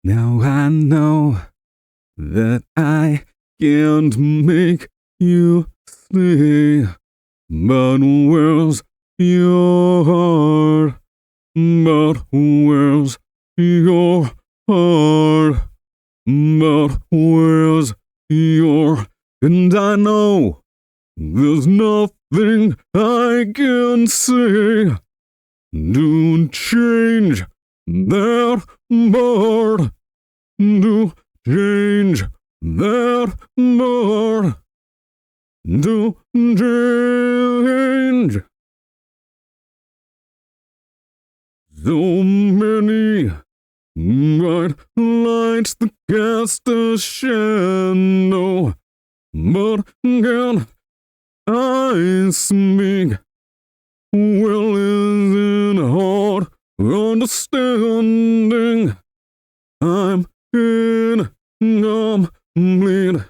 Now I know that I can't make you stay, but where's your heart? But where's your heart? But where's your... And I know there's nothing I can say to change that part, to change that part, to change. So many bright lights that cast a shadow, but can I speak? Well, isn't hard understanding? I'm incomplete.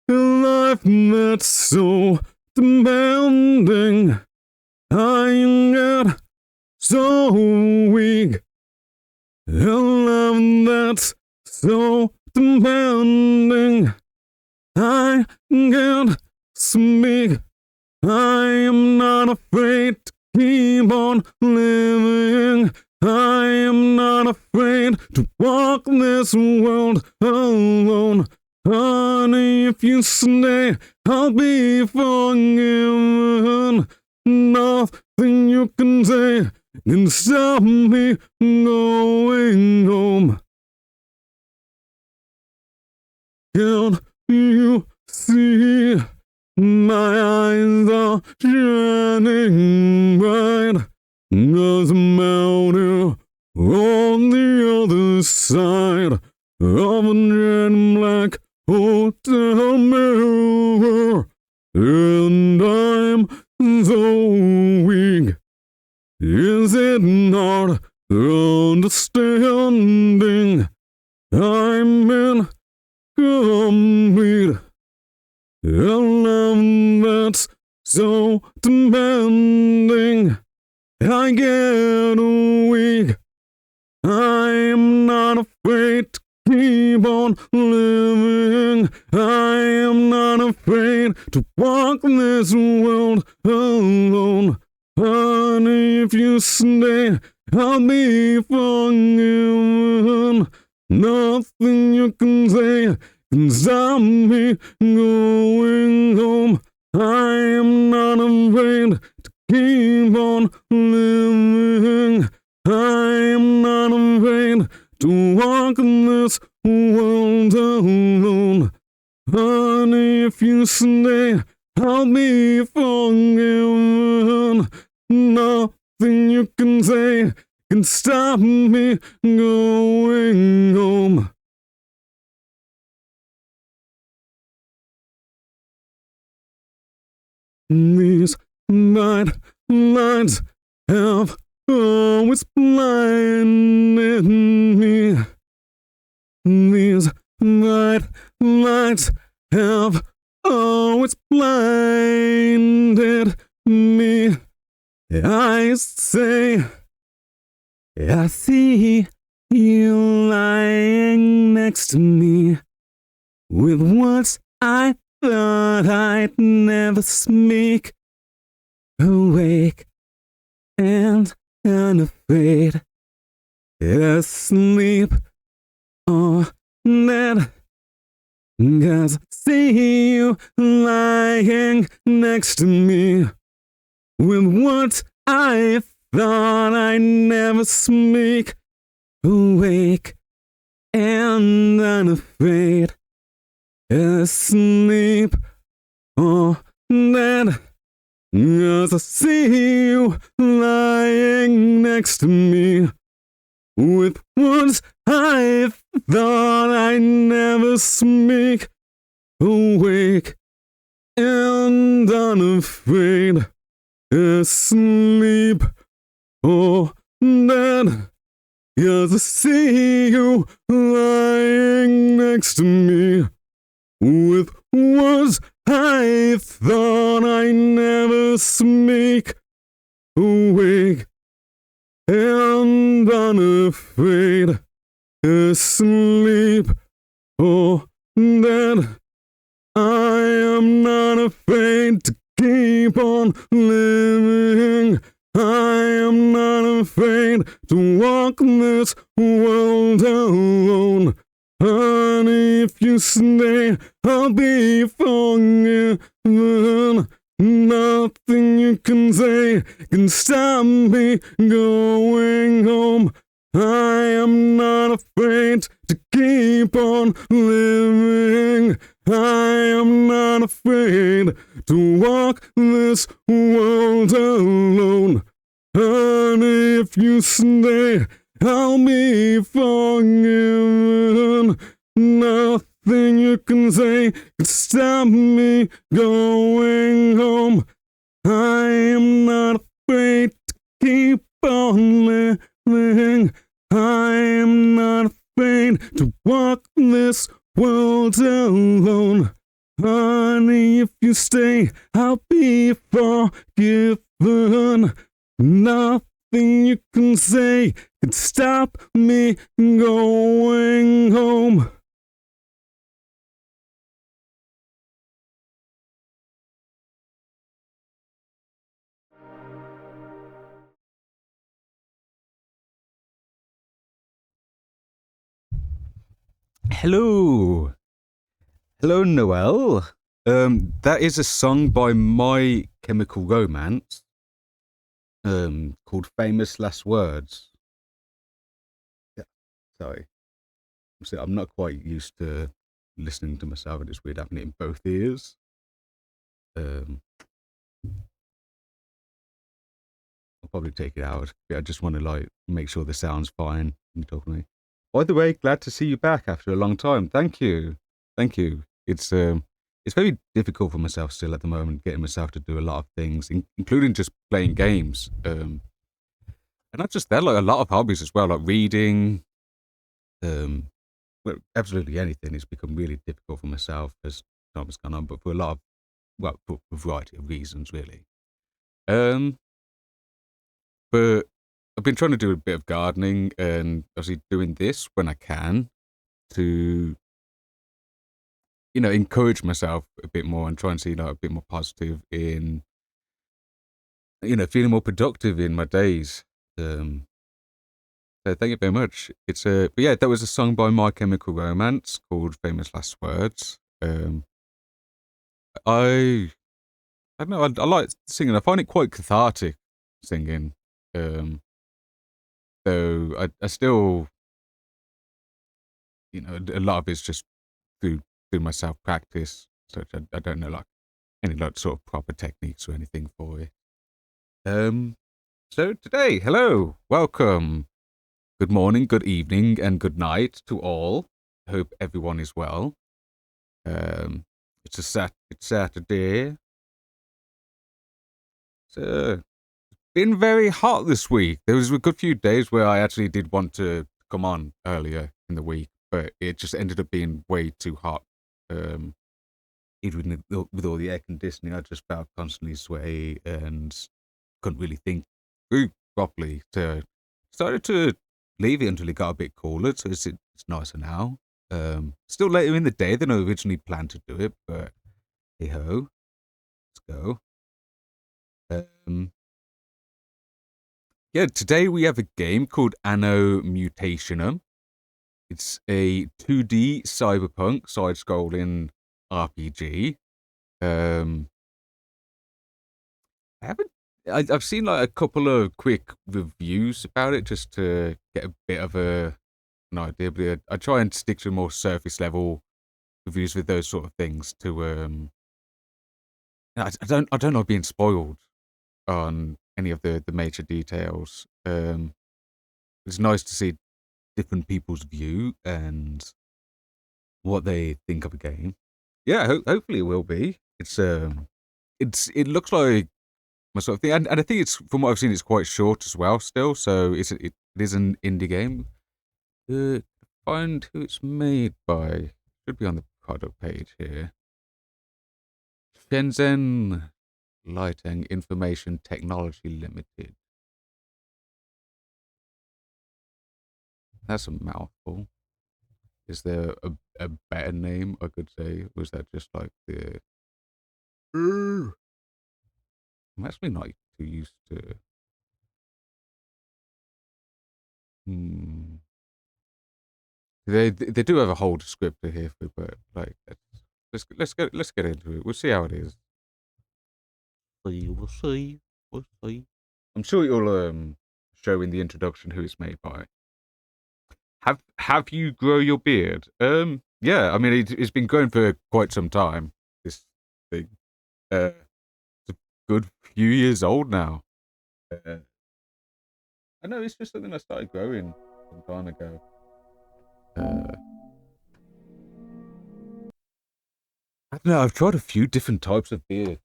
A life that's so demanding. I get so weak. A love that's so demanding. I can't speak. I am not afraid to keep on living. I am not afraid to walk this world alone. Honey, if you stay, I'll be forgiven. Nothing you can say can stop me going home. Can't you see? My eyes are shining bright. There's a mountain on the other side of a jet black hotel mirror, and I'm so weak. Is it not understanding? I'm incomplete. A love that's so demanding. I get weak. I am not afraid to keep on living. I am not afraid to walk this world alone. Honey, if you stay, I'll be forgiven. Nothing you can say can stop me going home. I am not afraid to keep on living. I am not afraid to walk this world alone. Honey, if you stay, I'll be forgiven. Nothing you can say can stop me going home. These bright lights have always blinded me. These bright lights have always blinded me. I say, I see you lying next to me with words I thought I'd never speak. Awake and unafraid, asleep or dead. 'Cause I see you lying next to me with words I thought I'd never speak. Awake and unafraid, asleep or dead. 'Cause I see you lying next to me with words I thought I'd never speak. Awake and unafraid, asleep or dead. 'Cause I see you lying next to me with words I thought I'd never speak. Awake and unafraid, asleep or dead. I am not afraid to keep on living. I am not afraid to walk this world alone. Honey, if you stay, I'll be forgiven. Nothing you can say can stop me going home. I am not afraid to keep on living. I am not afraid to walk this world alone. Honey, if you stay, I'll be forgiven. Nothing you can say can stop me going home. I am not afraid to keep on living. I am not afraid to walk this world alone. Honey, if you stay, I'll be forgiven. Nothing you can say can stop me going home. Hello. Hello, Noel. That is a song by My Chemical Romance, called Famous Last Words. Yeah, sorry. I'm not quite used to listening to myself, and it's weird having it in both ears. I'll probably take it out. I just want to make sure the sound's fine when you talk to me. By the way, glad to see you back after a long time. Thank you. It's very difficult for myself still at the moment, getting myself to do a lot of things, including just playing games. And not just that, like a lot of hobbies as well, like reading. Well, absolutely anything has become really difficult for myself as time has gone on, but for a variety of reasons, really. But I've been trying to do a bit of gardening and obviously doing this when I can to, encourage myself a bit more and try and see a bit more positive in, feeling more productive in my days. So thank you very much. But yeah, that was a song by My Chemical Romance called "Famous Last Words." I don't know. I like singing. I find it quite cathartic singing. Though I still, a lot of it's just through my self practice. So I don't know any sort of proper techniques or anything for it. So today, hello, welcome, good morning, good evening, and good night to all. Hope everyone is well. It's Saturday. It's been very hot this week. There was a good few days where I actually did want to come on earlier in the week, but it just ended up being way too hot. Even with all the air conditioning, I just felt constantly sweaty and couldn't really think through properly. Started to leave it until it got a bit cooler, so it's nicer now. Still later in the day than I originally planned to do it, but hey ho, let's go. Yeah, today we have a game called Anno Mutationem. It's a 2D cyberpunk side-scrolling RPG. I've seen a couple of quick reviews about it just to get a bit of an idea. But I try and stick to more surface level reviews with those sort of things. I don't like being spoiled on any of the major details. It's nice to see different people's view and what they think of a game. Yeah, hopefully it will be. It looks like my sort of thing, and I think it's, from what I've seen, it's quite short as well. Still, so it is an indie game. Find who it's made by. Should be on the product page here. Shenzhen Lighting Information Technology Limited. That's a mouthful. Is there a better name I could say? Or is that just like the... I'm actually not too used to... Hmm. They do have a whole descriptor here for, but like let's get into it. We'll see how it is. We'll see. We'll see. I'm sure you'll show in the introduction who it's made by. Have you grow your beard? Yeah. I mean, it's been growing for quite some time. This thing, it's a good few years old now. I know it's just something I started growing some time ago. I don't know. I've tried a few different types of beard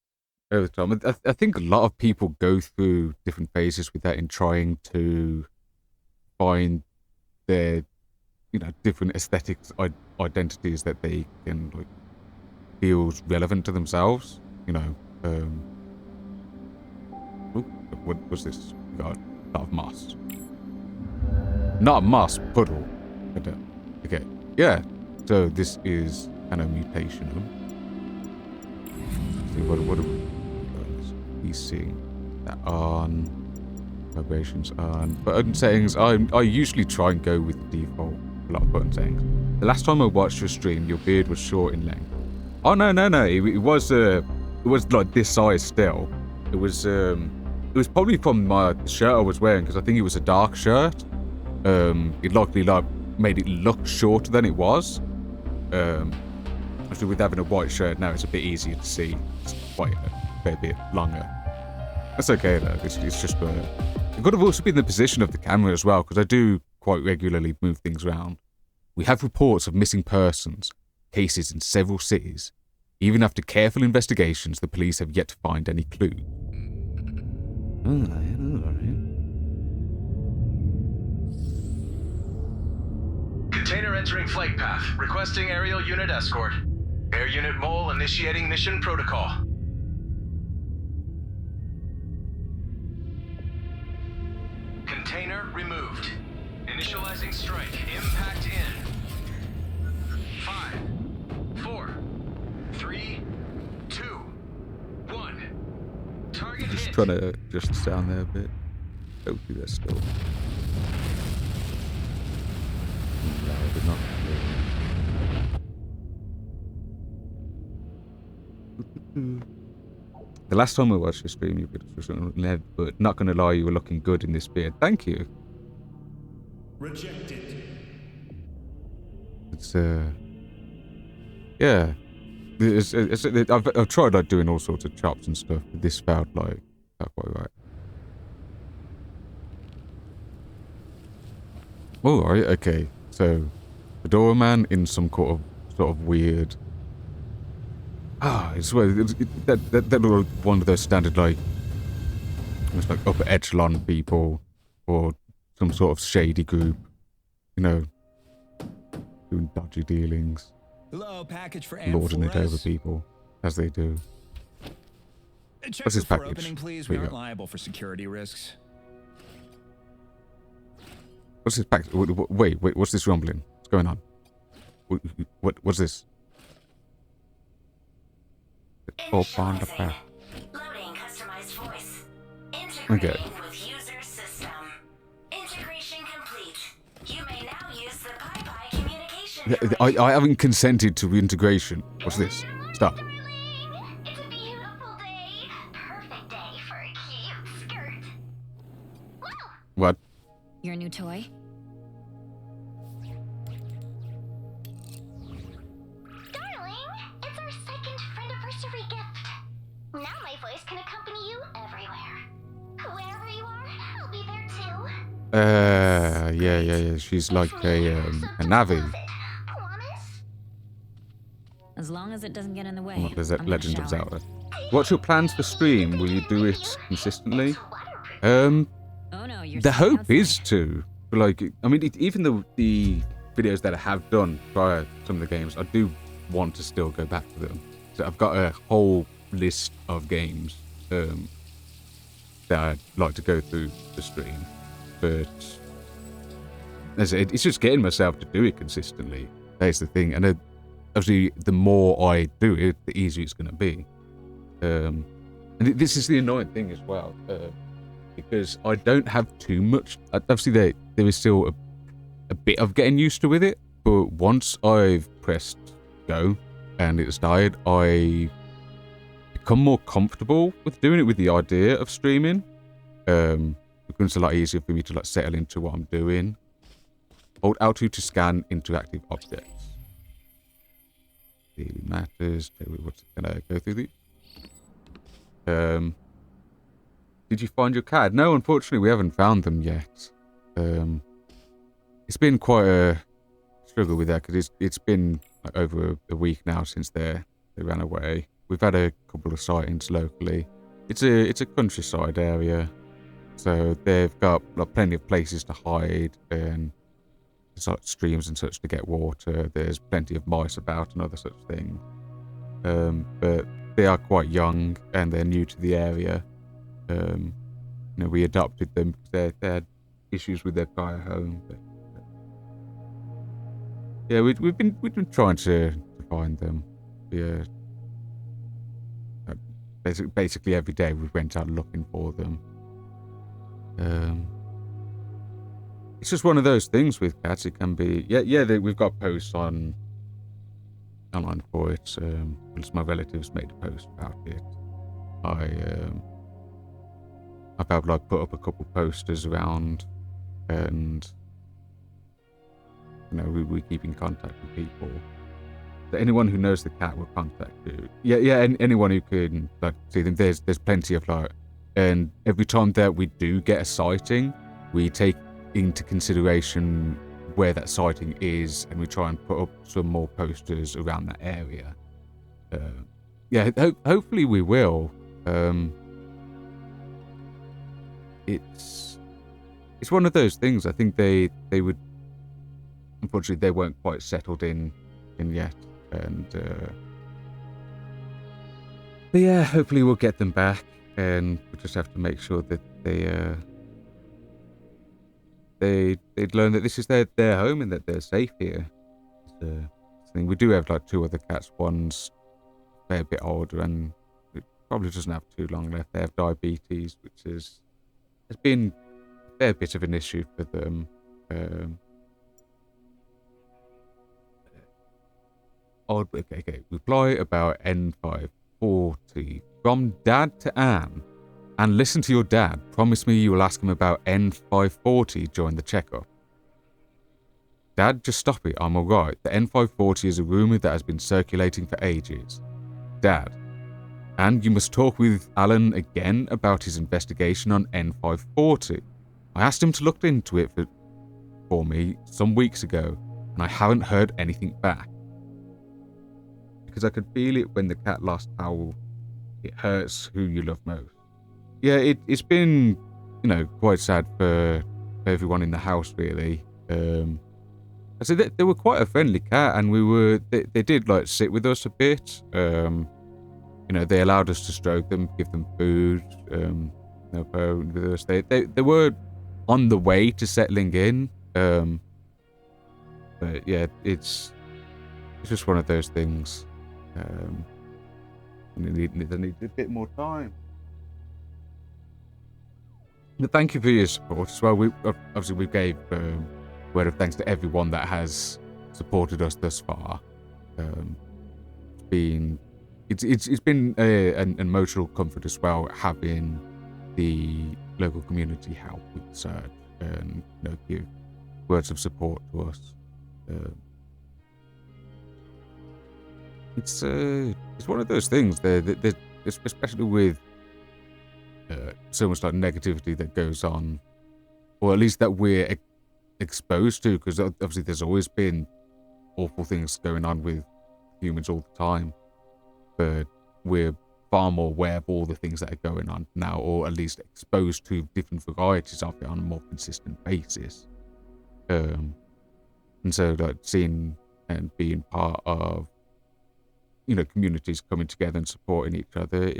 over time. I think a lot of people go through different phases with that in trying to find their, different aesthetics identities that they can like feels relevant to themselves. What was this? We got a lot of moss. Not a moss puddle. Okay. Yeah. So this is Anno Mutationem. See what are we seeing? That on vibrations on button settings. I usually try and go with the default a lot of button settings. The last time I watched your stream, your beard was short in length. Oh no! It was like this size still. It was probably from the shirt I was wearing because I think it was a dark shirt. It likely made it look shorter than it was. Actually, with having a white shirt now, it's a bit easier to see. It's quite a fair bit longer. That's okay though. It's just it could have also been the position of the camera as well because I do quite regularly move things around. We have reports of missing persons, cases in several cities. Even after careful investigations, the police have yet to find any clue. Alright. Container entering flight path. Requesting aerial unit escort. Air unit Mole initiating mission protocol. Container removed. Initializing strike. Impact in. 5, 4, 3, 2, 1. Target hit. Just trying to adjust the sound there a bit. Hopefully that's still... loud enough. The last time I watched your stream, you could, but not gonna lie, you were looking good in this beard. Thank you. Rejected. It's yeah. I've tried like doing all sorts of chops and stuff, but this felt like not quite right. Oh, right, okay. So, Fedora Man in some sort of weird. I swear that was one of those standard like, almost like upper echelon people, or some sort of shady group, doing dodgy dealings, Hello, package for lording it over people as they do. Check What's this before package? opening, please. Here We you aren't go. liable for security risks. What's this package? Wait, what's this rumbling? What's going on? What's this? Oh, find the path. Loading customized voice. Okay. Integrating with user system. Integration complete. You may now use the PyPy communication. I haven't consented to reintegration. What's this? Stop. Darling, it's a beautiful day. Perfect day for a cute skirt. Wow. What? Your new toy? Darling, it's our second friendiversary gift. Now my voice can accompany you everywhere. Wherever you are, I'll be there too. Yeah. She's like a Navi. Promise? As long as it doesn't get in the way. What is I'm it? gonna Legend of shower. Zelda. What's your plans for stream? Will you do it consistently? Oh no, you're The staying hope is outside. to. Like, I mean, even the videos that I have done prior to some of the games, I do want to still go back to them. So I've got a whole list of games that I'd like to go through the stream, but as I said, it's just getting myself to do it consistently. That's the thing. And obviously, the more I do it, the easier it's going to be. And this is the annoying thing as well, because I don't have too much. Obviously, there is still a bit of getting used to with it, but once I've pressed go and it started, I become more comfortable with doing it with the idea of streaming. It becomes a lot easier for me to like settle into what I'm doing. Hold L2 to scan interactive objects. Daily matters. What's gonna go through these? Did you find your cat? No, unfortunately, we haven't found them yet. It's been quite a struggle with that because it's been like over a week now since they ran away. We've had a couple of sightings locally. It's a countryside area, so they've got like plenty of places to hide and like streams and such to get water. There's plenty of mice about and other such things. But they are quite young and they're new to the area. We adopted them because they had issues with their prior home. But, yeah, we've been trying to find them. Yeah, basically every day we went out looking for them. It's just one of those things with cats. It can be we've got posts online for it. Because my relatives made a post about it. I've like put up a couple posters around, and we keep in contact with people. So anyone who knows the cat will contact you. And anyone who can like see them. There's plenty of like, and every time that we do get a sighting, we take into consideration where that sighting is, and we try and put up some more posters around that area. Hopefully we will. It's one of those things. I think they would. Unfortunately, they weren't quite settled in yet, and but yeah, hopefully we'll get them back, and we just have to make sure that they'd learn that this is their home and that they're safe here. We do have like 2 other cats. One's a fair bit older and it probably doesn't have too long left. They have diabetes, which has been a fair bit of an issue for them. Okay. Reply about N540 from Dad to Anne. And listen to your dad. Promise me you will ask him about N540 during the checkup. Dad, just stop it. I'm alright. The N540 is a rumour that has been circulating for ages. Dad. And you must talk with Alan again about his investigation on N540. I asked him to look into it for me some weeks ago, and I haven't heard anything back. Because I could feel it when the cat lost Howl. It hurts who you love most. Yeah, it's been, quite sad for everyone in the house, really. I said they were quite a friendly cat, and they did like sit with us a bit. They allowed us to stroke them, give them food, bone with us. They were on the way to settling in. But yeah, it's just one of those things. They need a bit more time. But thank you for your support as well. We gave word of thanks to everyone that has supported us thus far. It's been an emotional comfort as well, having the local community help with the search and give words of support to us. It's one of those things. Especially with so much like negativity that goes on, or at least that we're exposed to, because obviously there's always been awful things going on with humans all the time, but we're far more aware of all the things that are going on now, or at least exposed to different varieties of it on a more consistent basis. And so like seeing and being part of communities coming together and supporting each other,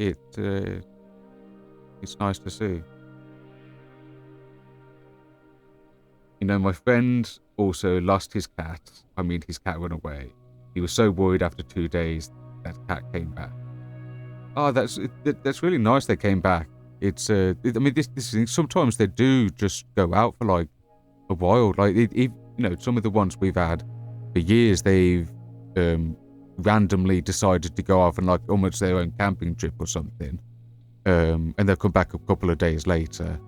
it's nice to see. You know, my friend also lost his cat. I mean, his cat went away. He was so worried after 2 days that cat came back. Oh, that's really nice they came back. It's, I mean, this thing, sometimes they do just go out for like a while. Like, you know, some of the ones we've had for years, they've randomly decided to go off on like almost their own camping trip or something. And they'll come back a couple of days later.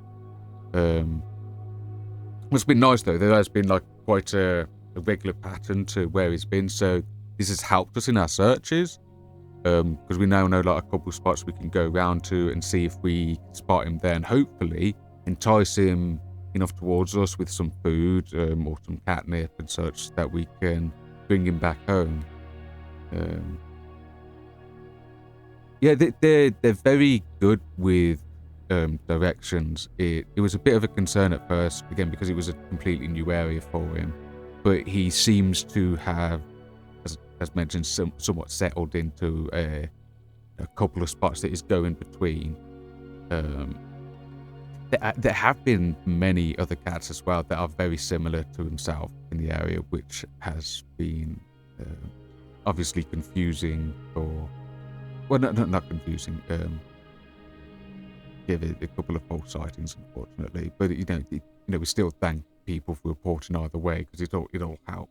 It's been nice though. There has been like quite a regular pattern to where he's been. So this has helped us in our searches. Because we now know like a couple of spots we can go around to and see if we spot him there, and hopefully entice him enough towards us with some food or some catnip and such that we can bring him back home. Yeah, they're very good with directions. It was a bit of a concern at first, again because it was a completely new area for him, but he seems to have, as mentioned, somewhat settled into a couple of spots that he's going between. There have been many other cats as well that are very similar to himself in the area, which has been obviously confusing for... Well, not confusing. Give it a couple of false sightings, unfortunately. But you know, we still thank people for reporting either way because it all helps.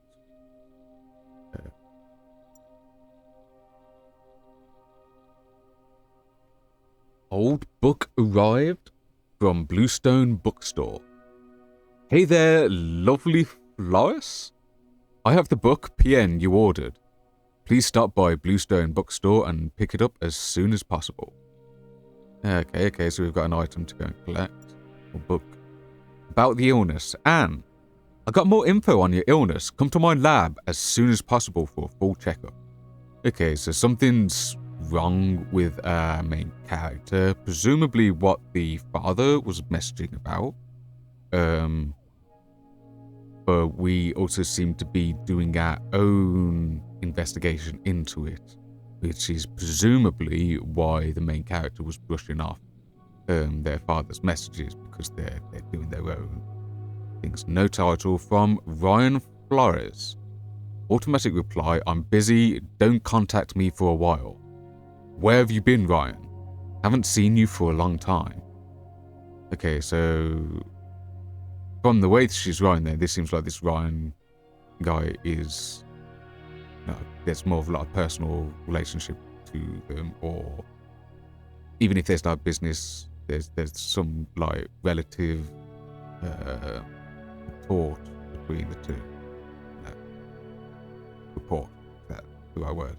Old book arrived from Bluestone Bookstore. Hey there, lovely Flores. I have the book PN you ordered. Please stop by Bluestone Bookstore and pick it up as soon as possible. Okay, so we've got an item to go and collect. A book. About the illness. Anne, I got more info on your illness. Come to my lab as soon as possible for a full checkup. Okay, so something's wrong with our main character. Presumably what the father was messaging about. But we also seem to be doing our own investigation into it, which is presumably why the main character was brushing off their father's messages, because they're doing their own things. No title from Ryan Flores. Automatic reply, I'm busy, don't contact me for a while. Where have you been, Ryan? Haven't seen you for a long time. Okay, so from the way she's writing there, this seems like this Ryan guy is... No, there's more of a personal relationship to them, or even if there's not business, there's some like relative report between the two. No. Report, that's the right word.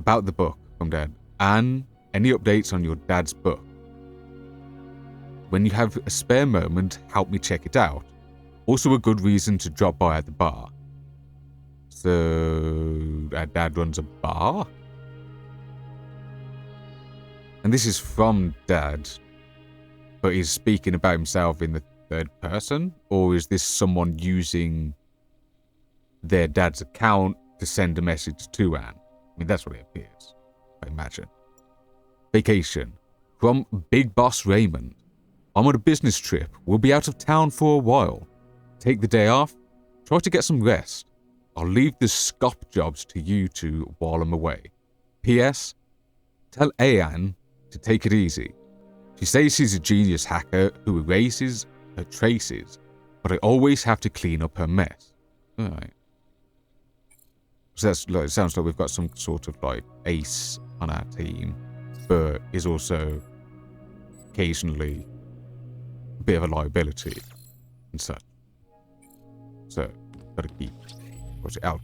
About the book from Dad. Anne, any updates on your dad's book? When you have a spare moment, help me check it out. Also a good reason to drop by at the bar. So, our dad runs a bar? And this is from Dad, but he's speaking about himself in the third person? Or is this someone using their dad's account to send a message to Anne? I mean, that's what it appears, I imagine. Vacation. From Big Boss Raymond. I'm on a business trip. We'll be out of town for a while. Take the day off. Try to get some rest. I'll leave the scop jobs to you two while I'm away. P.S. Tell Anne to take it easy. She says she's a genius hacker who erases her traces, but I always have to clean up her mess. Alright. So that's like, it sounds like we've got some sort of like ace on our team, but is also occasionally a bit of a liability and such. So, gotta keep... What's it out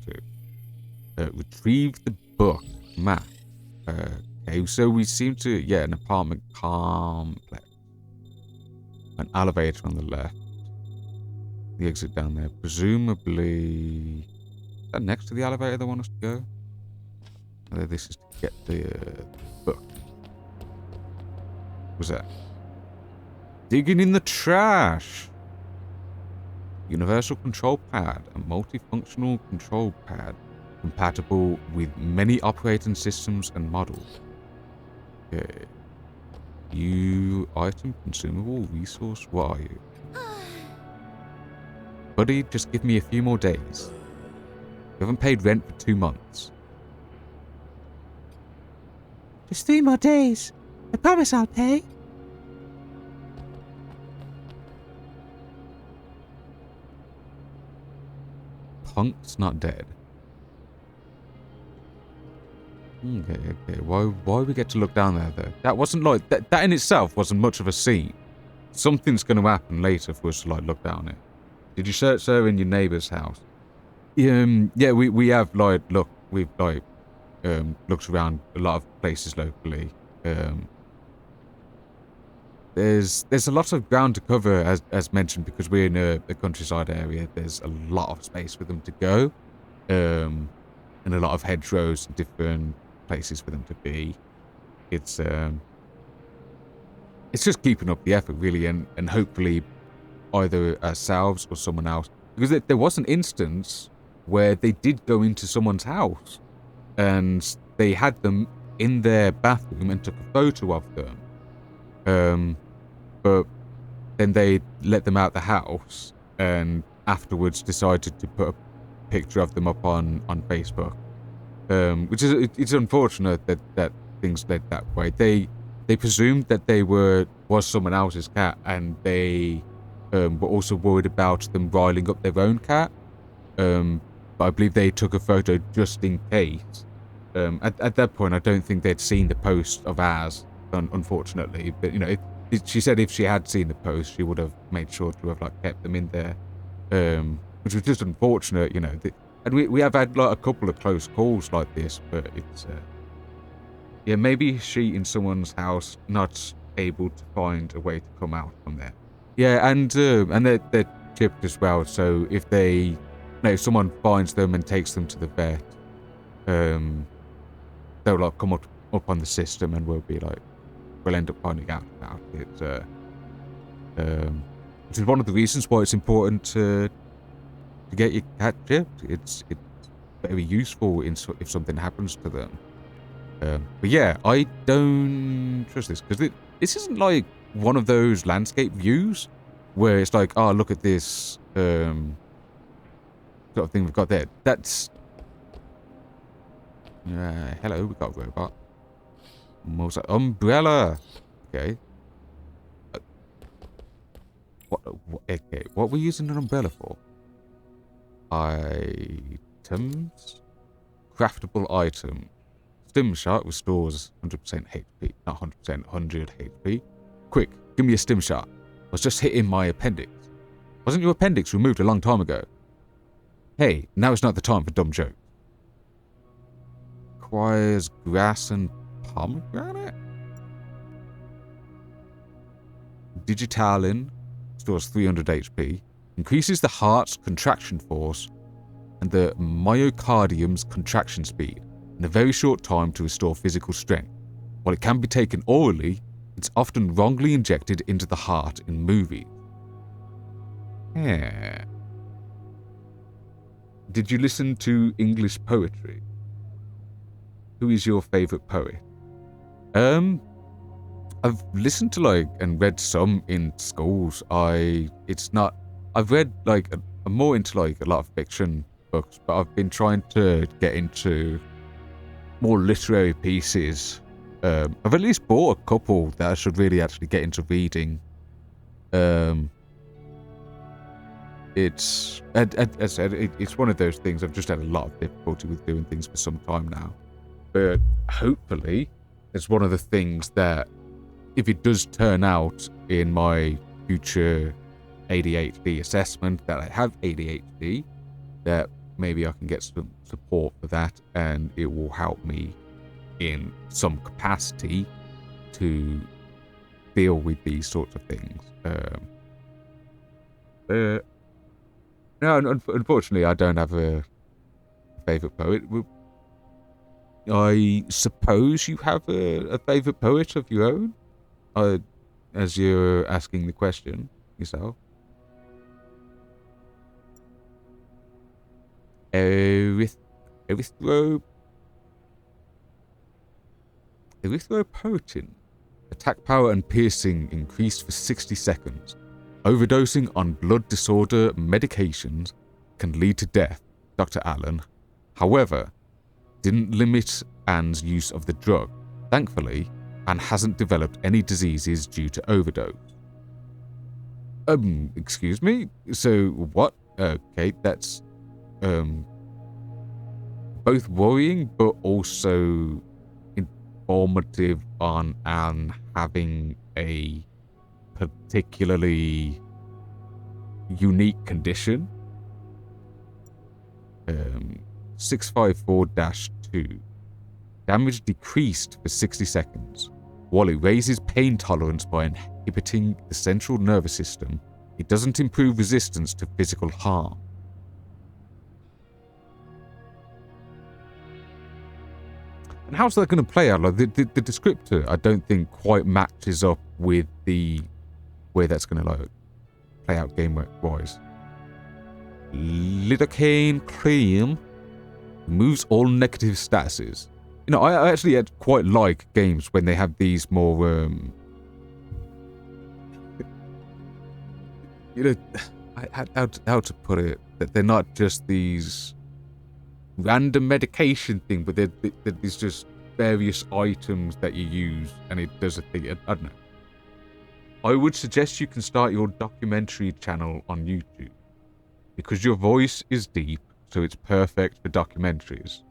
to? Retrieve the book map. Okay, so we seem to... Yeah, an apartment complex. An elevator on the left. The exit down there. Presumably... Is that next to the elevator they want us to go? This is to get the book. What's that? Digging in the trash! Universal control pad, a multifunctional control pad compatible with many operating systems and models. Okay. You item, consumable, resource, what are you? buddy, just give me a few more days. You haven't paid rent for 2 months. Just 3 more days. I promise I'll pay. Punk's not dead. Okay. Why we get to look down there, though? That wasn't like... That in itself wasn't much of a scene. Something's going to happen later for us to, like, look down it. Did you search her in your neighbour's house? Yeah, we have, like, we've, like, looked around a lot of places locally. There's a lot of ground to cover, as mentioned, because we're in a countryside area. There's a lot of space for them to go, and a lot of hedgerows and different places for them to be. It's just keeping up the effort, really, and hopefully either ourselves or someone else. Because there was an instance where they did go into someone's house, and they had them in their bathroom and took a photo of them. But then they let them out the house, and afterwards decided to put a picture of them up on Facebook. Which is, it's unfortunate that things led that way. They presumed that they was someone else's cat, and they were also worried about them riling up their own cat. But I believe they took a photo just in case. At that point, I don't think they'd seen the post of ours, unfortunately. But, you know, she said if she had seen the post, she would have made sure to have, like, kept them in there. Which was just unfortunate, you know. And we have had, like, a couple of close calls like this, but it's... yeah, maybe she in someone's house not able to find a way to come out from there. Yeah, and they're chipped as well, so if if someone finds them and takes them to the vet, they'll, like, come up on the system, and we'll end up finding out about it. Which is one of the reasons why it's important to get your cat chipped. It's very useful if something happens to them. But yeah, I don't trust this, because this isn't like one of those landscape views where it's like, oh, look at this sort of thing we've got there. That's... hello, we got a robot. Most umbrella. Okay. Okay, what are we using an umbrella for? Items? Craftable item. Stim shot restores 100% HP. Not 100%, 100 HP. Quick, give me a stim shot. I was just hitting my appendix. Wasn't your appendix removed a long time ago? Hey, now is not the time for dumb jokes. Requires grass and pomegranate? Digitalin stores 300 HP. Increases the heart's contraction force and the myocardium's contraction speed in a very short time to restore physical strength. While it can be taken orally, it's often wrongly injected into the heart in movies. Yeah. Did you listen to English poetry? Who is your favourite poet? I've listened to and read some in schools. I've read I'm more into a lot of fiction books, but I've been trying to get into more literary pieces. I've at least bought a couple that I should really actually get into reading. It's, as I said, it's one of those things I've just had a lot of difficulty with doing things for some time now. But hopefully, it's one of the things that, if it does turn out in my future ADHD assessment that I have ADHD, that maybe I can get some support for that, and it will help me in some capacity to deal with these sorts of things. No, unfortunately, I don't have a favourite poet. I suppose you have a favourite poet of your own, as you're asking the question yourself. Erythropoietin. Attack power and piercing increased for 60 seconds. overdosing on blood disorder medications can lead to death, Dr. Allen. However, didn't limit Anne's use of the drug. Thankfully, Anne hasn't developed any diseases due to overdose. Excuse me? So what? Okay, that's both worrying but also informative on Anne having a particularly unique condition. 654-2. Damage decreased for 60 seconds. While it raises pain tolerance by inhibiting the central nervous system, it doesn't improve resistance to physical harm. And how's that going to play out? Like the descriptor, I don't think quite matches up with the way that's going to like play out game-wise. Lidocaine cream removes all negative statuses. You know, I actually quite like games when they have these more, you know, how to put it, that they're not just these random medication thing, but there's just various items that you use and it does a thing. I don't know. I would suggest you can start your documentary channel on YouTube because your voice is deep, so it's perfect for documentaries.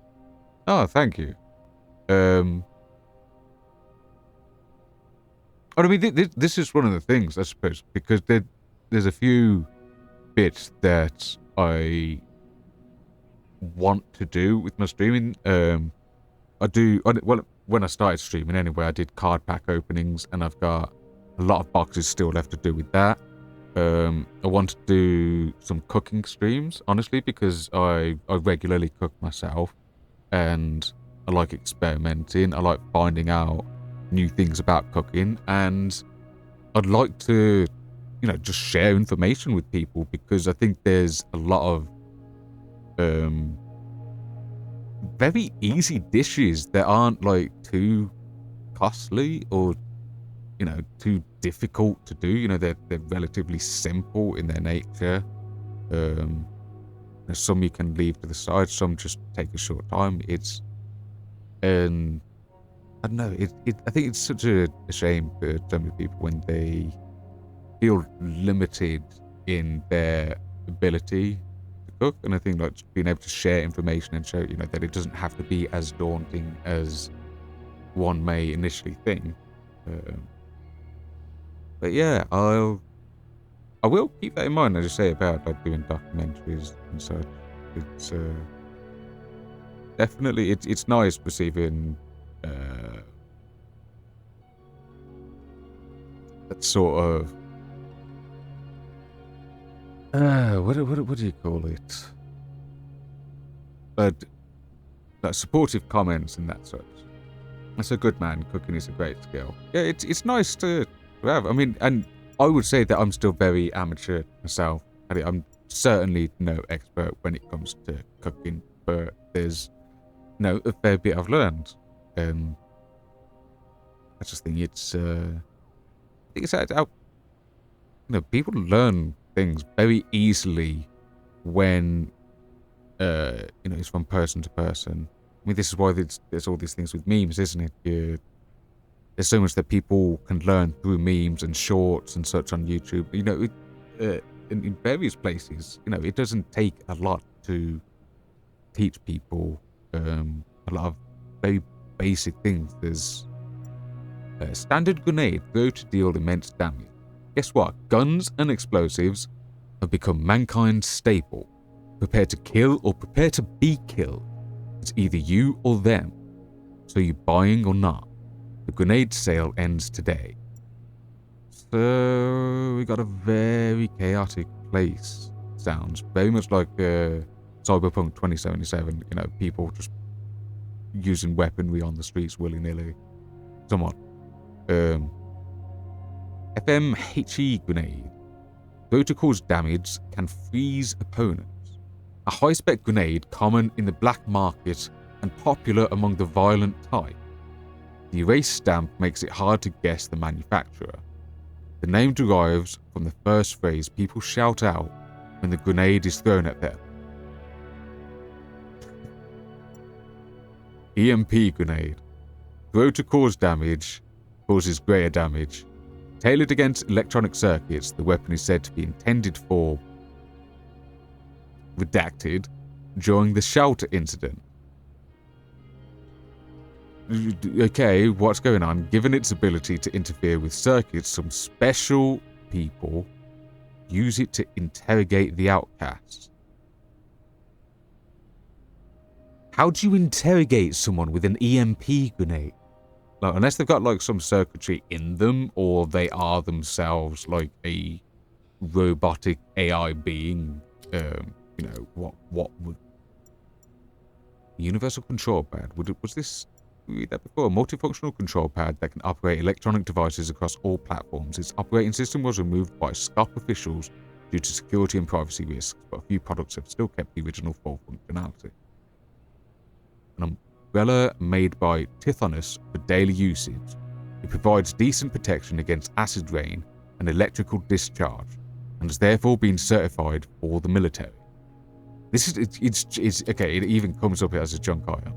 Oh, thank you. I mean, this is one of the things, I suppose, because there's a few bits that I want to do with my streaming. When I started streaming anyway, I did card pack openings, and I've got a lot of boxes still left to do with that. I want to do some cooking streams, honestly, because I regularly cook myself, and I like experimenting. I like finding out new things about cooking, and I'd like to, you know, just share information with people because I think there's a lot of very easy dishes that aren't like too costly or, you know, too difficult to do. You know, they're relatively simple in their nature. There's some you can leave to the side, some just take a short time. I don't know. I think it's such a shame for so many people when they feel limited in their ability to cook, and I think like being able to share information and show, you know, that it doesn't have to be as daunting as one may initially think. But yeah, I will keep that in mind, as you say, about like doing documentaries and such. It's definitely it's nice receiving that sort of what do you call it? But like supportive comments and that such. That's a good man. Cooking is a great skill. Yeah, it's nice to have. I mean, and I would say that I'm still very amateur myself. I'm certainly no expert when it comes to cooking, but there's a fair bit I've learned. I just think it's how, you know, people learn things very easily when you know, it's from person to person. I mean, this is why there's all these things with memes, isn't it? There's so much that people can learn through memes and shorts and such on YouTube. You know, in various places, you know, it doesn't take a lot to teach people a lot of very basic things. There's a standard grenade throw to deal immense damage. Guess what? Guns and explosives have become mankind's staple. Prepare to kill or prepare to be killed. It's either you or them. So you buying or not? The grenade sale ends today. So we got a very chaotic place. Sounds very much like Cyberpunk 2077. You know, people just using weaponry on the streets willy-nilly. Somewhat. FMHE grenade. Though to cause damage, can freeze opponents. A high-spec grenade common in the black market and popular among the violent type. The erase stamp makes it hard to guess the manufacturer. The name derives from the first phrase people shout out when the grenade is thrown at them. EMP grenade. Throw to cause damage, causes greater damage. Tailored against electronic circuits, the weapon is said to be intended for redacted during the shelter incident. Okay, what's going on? Given its ability to interfere with circuits, some special people use it to interrogate the outcasts. How do you interrogate someone with an EMP grenade? Like, unless they've got like some circuitry in them, or they are themselves like a robotic AI being. You know, what would universal control pad? Was this read that before? A multifunctional control pad that can operate electronic devices across all platforms. Its operating system was removed by SCOP officials due to security and privacy risks, but a few products have still kept the original full functionality. An umbrella made by Tithonus for daily usage. It provides decent protection against acid rain and electrical discharge, and has therefore been certified for the military. This is it's okay. It even comes up as a junk item.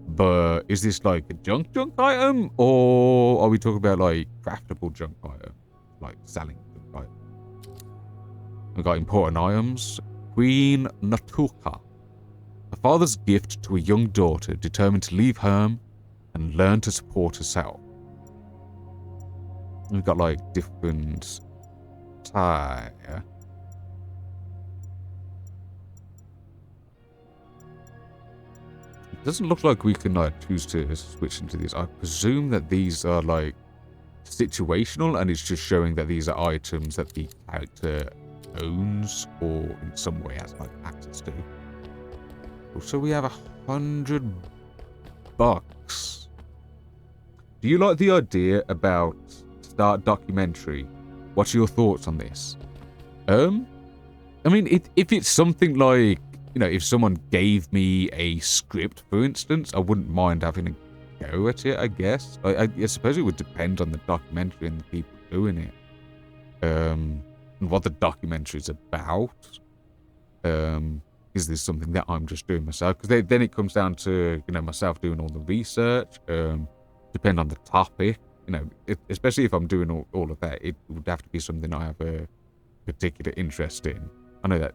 But is this like a junk item, or are we talking about like craftable junk item, like selling junk item? We got important items. Queen Natuka, a father's gift to a young daughter determined to leave home and learn to support herself. We've got like different tire. It doesn't look like we can like choose to switch into these. I presume that these are like situational, and it's just showing that these are items that the character owns or in some way has like access to. So we have $100. Do you like the idea about start documentary? What's your thoughts on this? I mean, if it's something like, you know, if someone gave me a script, for instance, I wouldn't mind having a go at it, I guess. I suppose it would depend on the documentary and the people doing it. And what the documentary is about. Is this something that I'm just doing myself? Because then it comes down to, you know, myself doing all the research. Depend on the topic. You know, especially if I'm doing all of that, it would have to be something I have a particular interest in. I know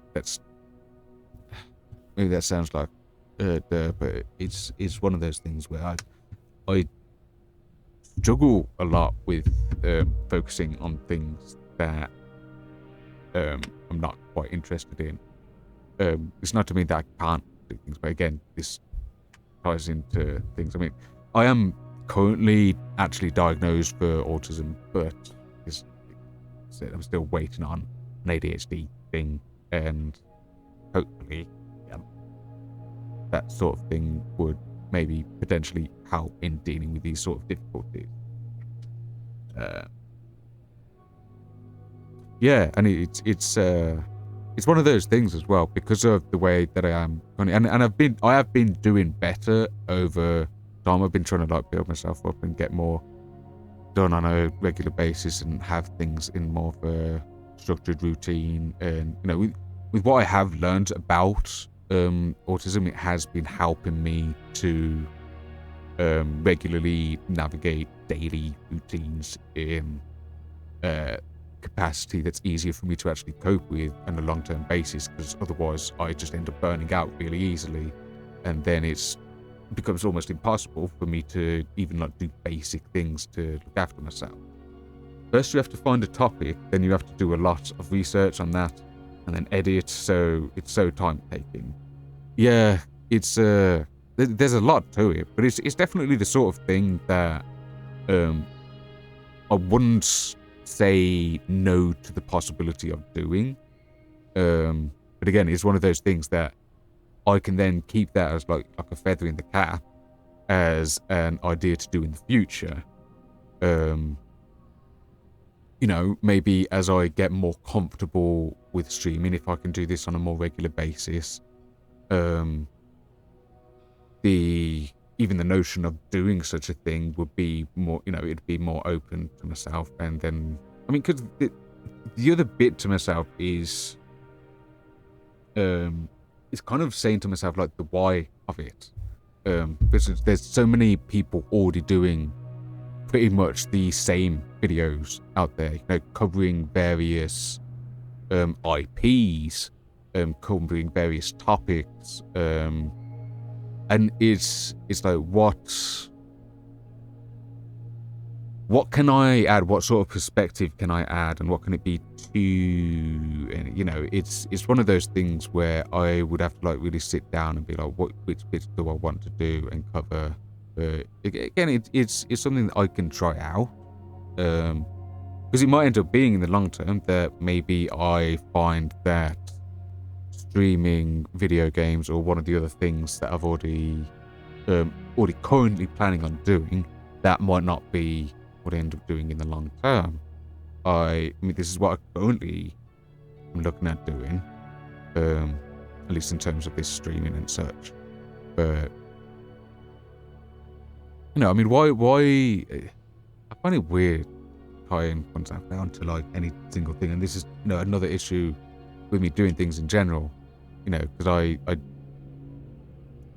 maybe that sounds like but it's one of those things where I struggle a lot with focusing on things that I'm not quite interested in. It's not to mean that I can't do things, but again, this ties into things. I mean, I am currently actually diagnosed for autism, but I'm still waiting on an ADHD thing, and hopefully that sort of thing would maybe potentially help in dealing with these sort of difficulties. Yeah, and it's one of those things as well, because of the way that I am, and I have been doing better over time. I've been trying to like build myself up and get more done on a regular basis and have things in more of a structured routine. And you know, with what I have learned about autism, it has been helping me to regularly navigate daily routines in capacity that's easier for me to actually cope with on a long-term basis, because otherwise I just end up burning out really easily, and then it becomes almost impossible for me to even like do basic things to look after myself. First you have to find a topic, then you have to do a lot of research on that, and then edit, so it's so time taking. Yeah, it's there's a lot to it, but it's definitely the sort of thing that I wouldn't say no to the possibility of doing. But again, it's one of those things that I can then keep that as like a feather in the cap as an idea to do in the future. You know, maybe as I get more comfortable with streaming, if I can do this on a more regular basis, even the notion of doing such a thing would be more, you know, it'd be more open to myself, and then I mean, because the other bit to myself is, it's kind of saying to myself like the why of it, because there's so many people already doing pretty much the same videos out there, covering various IPs, covering various topics, and it's like what can I add? What sort of perspective can I add, and what can it be to? And it's one of those things where I would have to like really sit down and be like, which bits do I want to do and cover? Again, it's something that I can try out, because it might end up being in the long term that maybe I find that streaming video games or one of the other things that I've already currently planning on doing, that might not be what I end up doing in the long term. I mean, this is what I currently am looking at doing, at least in terms of this streaming and such. But I mean, why? I find it weird tying oneself down to like any single thing, and this is another issue with me doing things in general. Because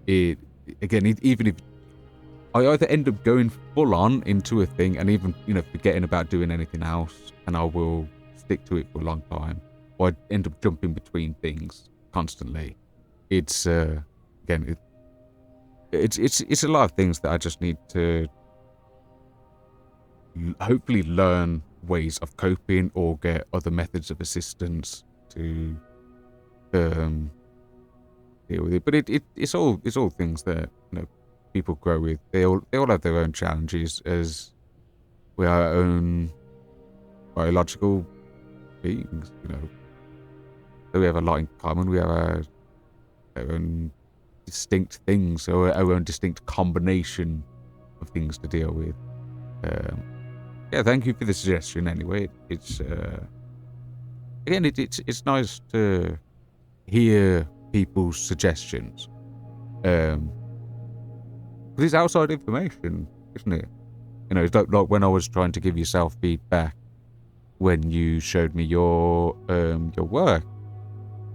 even if I either end up going full on into a thing and even, forgetting about doing anything else, and I will stick to it for a long time, or I end up jumping between things constantly. It's, again, it's a lot of things that I just need to hopefully learn ways of coping or get other methods of assistance to deal with it. But it's all things that, people grow with. They all have their own challenges, as we are our own biological beings. So we have a lot in common. We have our own distinct things, or our own distinct combination of things to deal with. Yeah, thank you for the suggestion. Anyway, it's again, it's nice to hear people's suggestions. Because it's outside information, isn't it? It's like when I was trying to give yourself feedback when you showed me your work.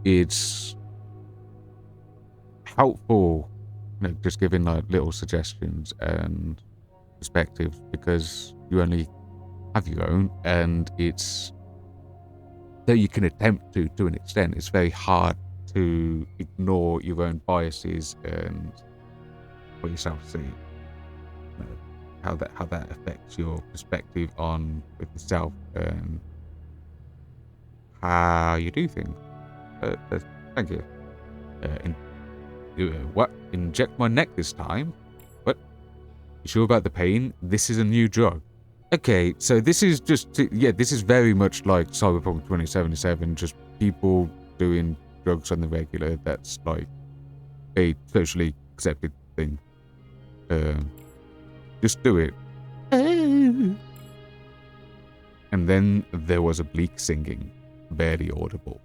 It's helpful, just giving like little suggestions and perspectives, because you only have your own, and it's though you can attempt to an extent, it's very hard to ignore your own biases and for yourself to see how that affects your perspective on with yourself and how you do things. Thank you. What? Inject my neck this time? What? You sure about the pain? This is a new drug. Okay, so this is this is very much like Cyberpunk 2077, just people doing drugs on the regular. That's like a socially accepted thing. Just do it. And then there was a bleak singing, barely audible.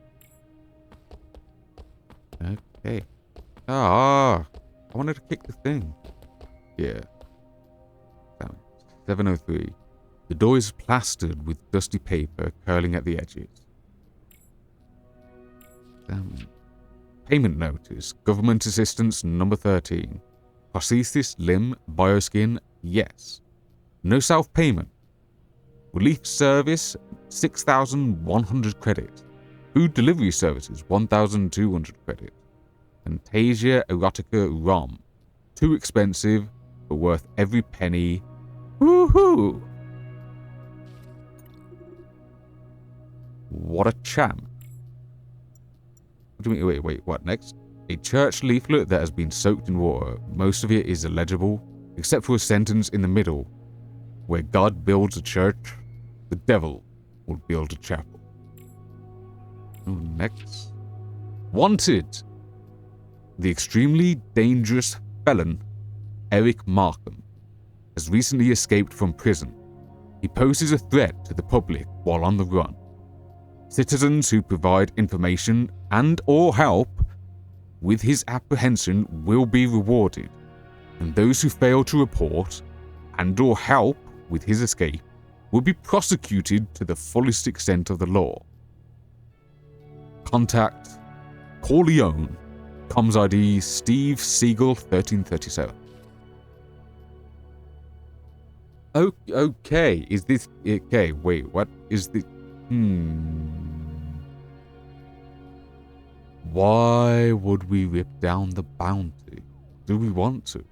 Okay. I wanted to kick the thing. Yeah. 703. The door is plastered with dusty paper curling at the edges. Payment notice. Government assistance number 13. Prosthesis, limb, bioskin, yes. No self-payment. Relief service, 6,100 credit. Food delivery services, 1,200 credit. Fantasia Erotica ROM. Too expensive, but worth every penny. Woohoo! What a champ. What do you mean? Wait, what next? A church leaflet that has been soaked in water. Most of it is illegible, except for a sentence in the middle. Where God builds a church, the devil will build a chapel. Next. Wanted. The extremely dangerous felon, Eric Markham, has recently escaped from prison. He poses a threat to the public while on the run. Citizens who provide information and or help with his apprehension will be rewarded, and those who fail to report and or help with his escape will be prosecuted to the fullest extent of the law. Contact Corleone, comms ID Steve Siegel 1337. Okay, is this... Okay, wait, what is the... Why would we rip down the bounty? Do we want to?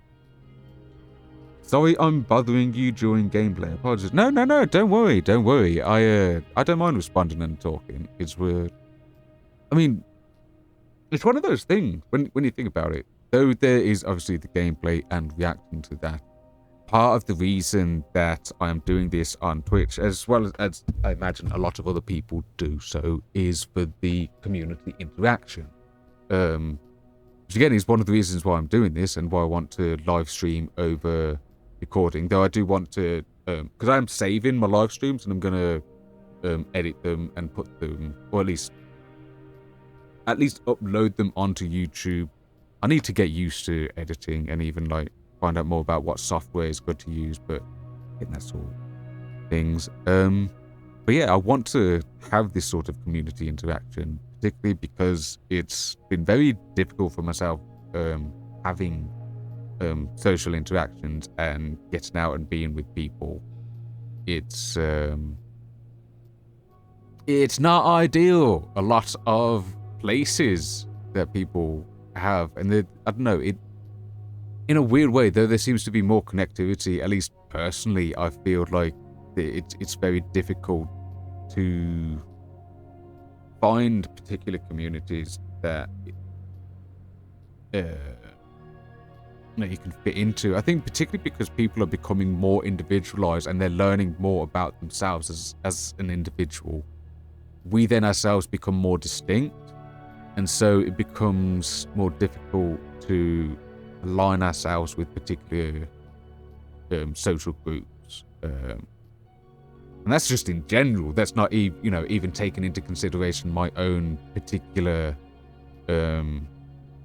Sorry I'm bothering you during gameplay. Apologies. No, don't worry. I don't mind responding and talking. It's weird. I mean, it's one of those things, when you think about it. Though there is obviously the gameplay and reacting to that, part of the reason that I am doing this on Twitch, as well as I imagine a lot of other people do so, is for the community interaction. Which again is one of the reasons why I'm doing this and why I want to live stream over recording. Though I do want to, because I'm saving my live streams and I'm going to edit them and put them, or at least upload them onto YouTube. I need to get used to editing and even like find out more about what software is good to use, but I think that's all things. But yeah, I want to have this sort of community interaction, particularly because it's been very difficult for myself having social interactions and getting out and being with people. It's not ideal. A lot of places that people have, and I don't know, it in a weird way, though there seems to be more connectivity, at least personally, I feel like it's very difficult to find particular communities that you can fit into. I think particularly because people are becoming more individualized and they're learning more about themselves as an individual. We then ourselves become more distinct, and so it becomes more difficult to align ourselves with particular social groups, and that's just in general. That's not even taking into consideration my own particular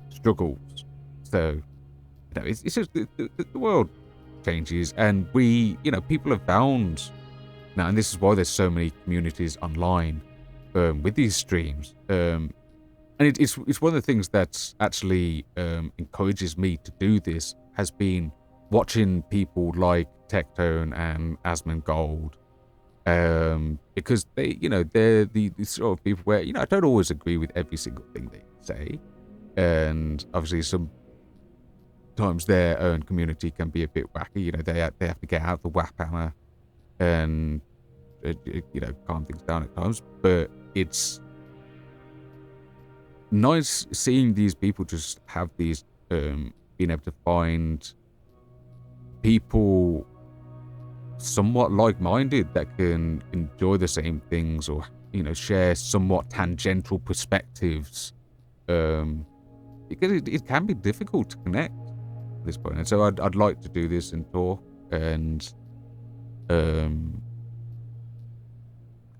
struggles. So it's just the world changes, and people have found now, and this is why there's so many communities online with these streams. And it's one of the things that actually encourages me to do this has been watching people like Tectone and Asmongold, because they're the sort of people where I don't always agree with every single thing they say, and obviously sometimes their own community can be a bit wacky. They have to get out the whap hammer and calm things down at times, but it's nice seeing these people just have these being able to find people somewhat like-minded that can enjoy the same things, or share somewhat tangential perspectives, because it can be difficult to connect at this point. And so I'd like to do this and talk and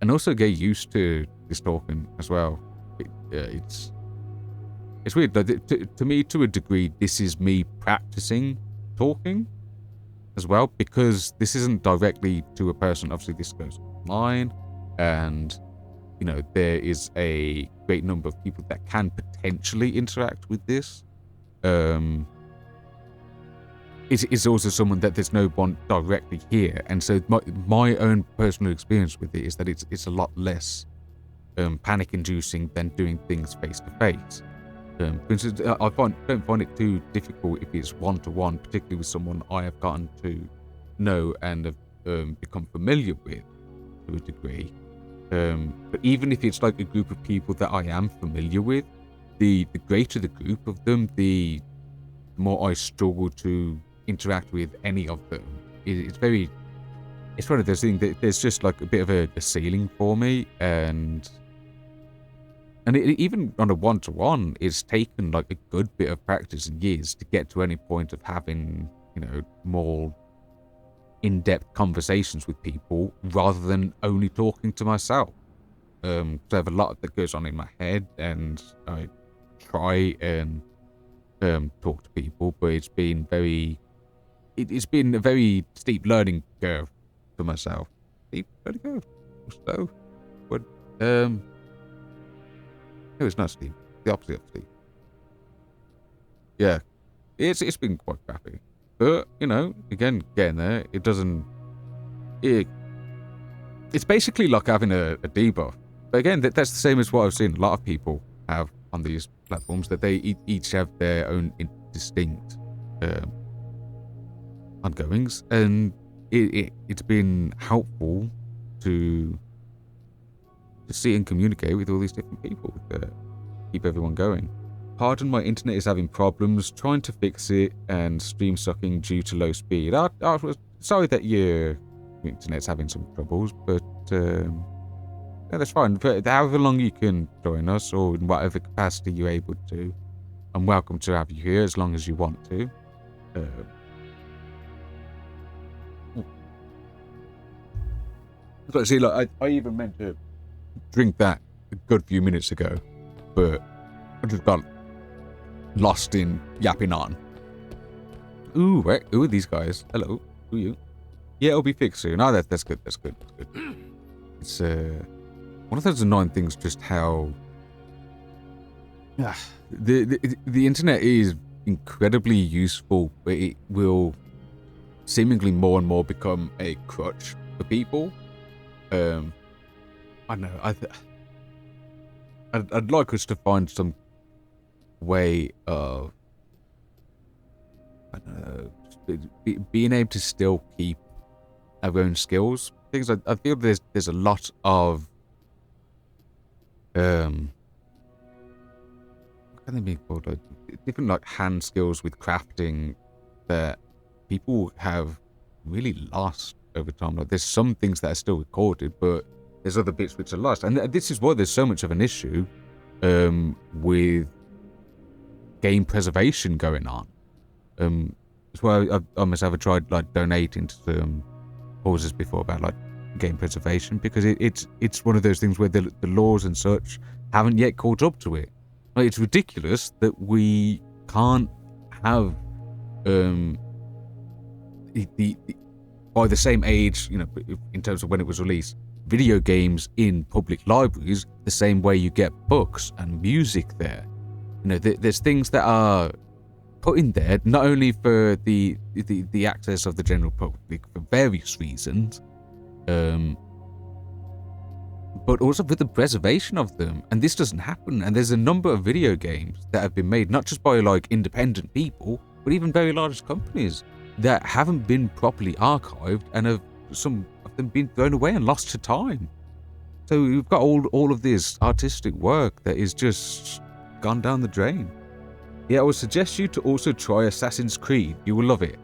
also get used to this talking as well. It's weird. To me, to a degree, this is me practicing talking as well, because this isn't directly to a person. Obviously, this goes online, and there is a great number of people that can potentially interact with this. It's also someone that there's no one directly here, and so my own personal experience with it is that it's a lot less panic-inducing than doing things face-to-face. For instance, I don't find it too difficult if it's one-to-one, particularly with someone I have gotten to know and have become familiar with to a degree. But even if it's like a group of people that I am familiar with, the greater the group of them, the more I struggle to interact with any of them. It's one of those things that there's just like a bit of a ceiling for me, and even on a one-to-one, it's taken like a good bit of practice and years to get to any point of having, more in-depth conversations with people rather than only talking to myself. So I have a lot that goes on in my head, and I try and talk to people, but it's been a very steep learning curve for myself. Steep, bloody go. Slow. But it was not steep. The opposite of steep. Yeah. It's been quite crappy. But, again, getting there, it doesn't... It's basically like having a debuff. But again, that's the same as what I've seen a lot of people have on these platforms, that they each have their own distinct ongoings. And it's been helpful to see and communicate with all these different people that keep everyone going. Pardon, my internet is having problems, trying to fix it, and stream sucking due to low speed. I was sorry that your internet's having some troubles, but yeah, that's fine. For however long you can join us, or in whatever capacity you're able to, I'm welcome to have you here as long as you want to. See, like, I even meant to drink that a good few minutes ago, but I just got lost in yapping on. Ooh, wait, who are these guys? Hello, who are you? Yeah, it'll be fixed soon. Oh, that's good, that's good. It's one of those annoying things, just how the internet is incredibly useful, but it will seemingly more and more become a crutch for people. I don't know. I'd like us to find some way of, I don't know, being able to still keep our own skills. Things I feel there's a lot of what can they be called? Like, different like hand skills with crafting that people have really lost over time. Like, there's some things that are still recorded, but there's other bits which are lost, and this is why there's so much of an issue with game preservation going on. That's why I myself have tried like donating to some causes before about like game preservation, because it's one of those things where the laws and such haven't yet caught up to it. Like, it's ridiculous that we can't have by the same age, in terms of when it was released, video games in public libraries the same way you get books and music there. There's things that are put in there not only for the access of the general public for various reasons, but also for the preservation of them. And this doesn't happen. And there's a number of video games that have been made not just by like independent people, but even very large companies that haven't been properly archived, and have some of them been thrown away and lost to time. So you've got all of this artistic work that is just gone down the drain. Yeah, I would suggest you to also try Assassin's Creed. You will love it.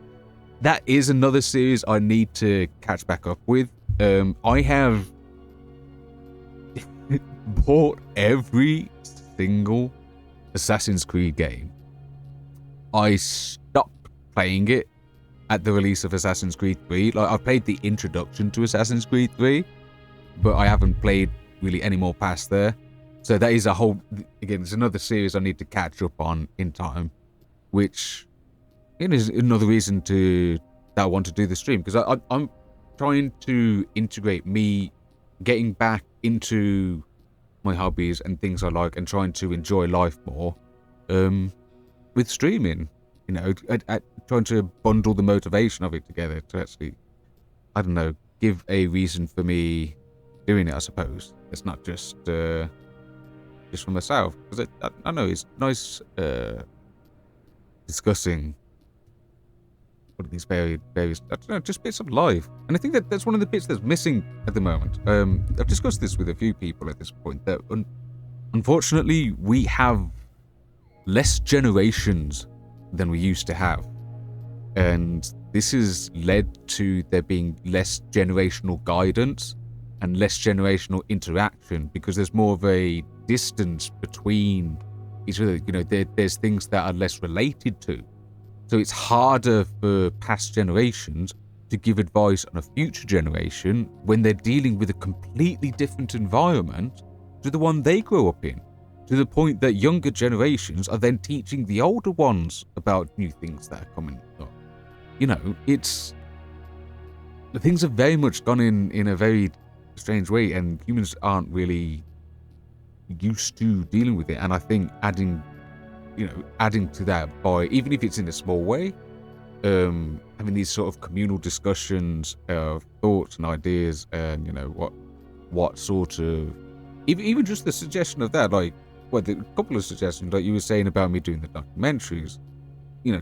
That is another series I need to catch back up with. I have bought every single Assassin's Creed game. I stopped playing it at the release of Assassin's Creed 3. Like, I've played the introduction to Assassin's Creed 3, but I haven't played really any more past there. So that is it's another series I need to catch up on in time, which is another reason that I want to do the stream, because I'm trying to integrate me getting back into my hobbies and things I like, and trying to enjoy life more with streaming. Trying to bundle the motivation of it together to actually, I don't know, give a reason for me doing it, I suppose. It's not just for myself, because I know it's nice discussing what are these various, I don't know, just bits of life. And I think that's one of the bits that's missing at the moment. I've discussed this with a few people at this point, that unfortunately we have less generations than we used to have. And this has led to there being less generational guidance and less generational interaction, because there's more of a distance between each other. There's things that are less related to. So it's harder for past generations to give advice on a future generation when they're dealing with a completely different environment to the one they grew up in, to the point that younger generations are then teaching the older ones about new things that are coming up. It's things have very much gone in a very strange way, and humans aren't really used to dealing with it. And I think adding to that by, even if it's in a small way, having these sort of communal discussions of thoughts and ideas, and what sort of, even just the suggestion of that, like, a couple of suggestions, like you were saying about me doing the documentaries,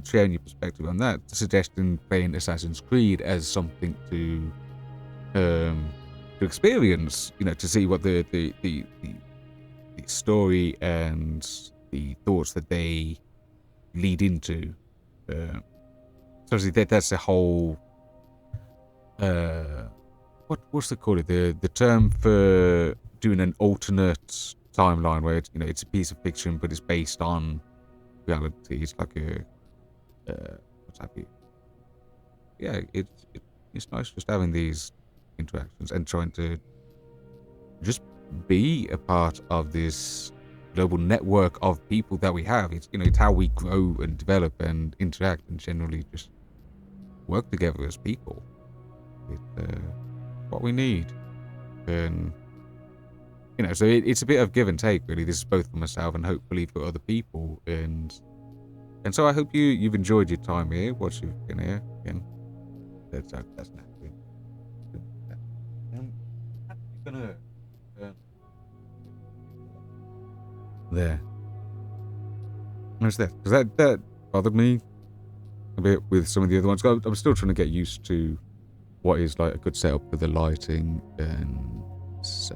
sharing your perspective on that, suggesting playing Assassin's Creed as something to experience, to see what the story and the thoughts that they lead into. So that's the whole. What's they call it? The term for doing an alternate timeline where it's a piece of fiction but it's based on reality. It's like a what's have you? Yeah, it's nice just having these interactions and trying to just be a part of this global network of people that we have. It's it's how we grow and develop and interact and generally just work together as people. It's what we need, and so it's a bit of give and take, really. This is both for myself and hopefully for other people, and so I hope you've enjoyed your time here. What you've been here again. That's natural. I'm gonna there. Where's that? Because that bothered me a bit with some of the other ones. I'm still trying to get used to what is like a good setup for the lighting and is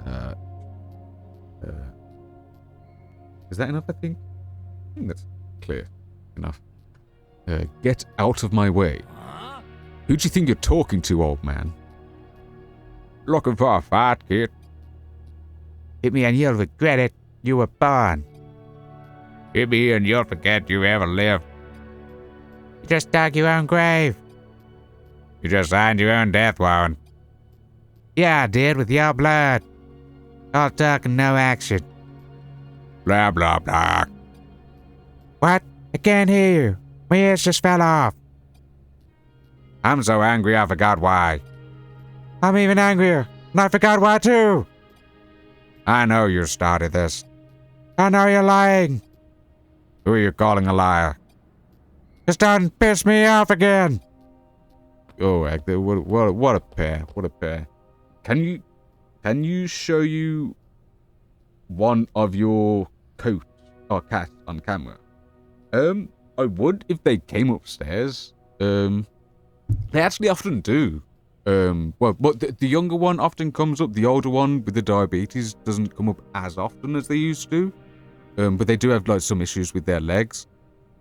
that enough? I think that's clear enough. Get out of my way. Who do you think you're talking to, old man? Looking for a fight, kid? Hit me and you'll regret it. You were born. Hit me and you'll forget you ever lived. You just dug your own grave. You just signed your own death warrant. Yeah, I did, with your blood. All talk and no action. Blah, blah, blah. What? I can't hear you. My ears just fell off. I'm so angry I forgot why. I'm even angrier, and I forgot why too. I know you started this. I know you're lying. Who are you calling a liar? Just don't piss me off again. Oh, Hector, what a pair. What a pair. Can you show you one of your coats or cats on camera? I would if they came upstairs. They actually often do. But the younger one often comes up. The older one with the diabetes doesn't come up as often as they used to. But they do have like some issues with their legs.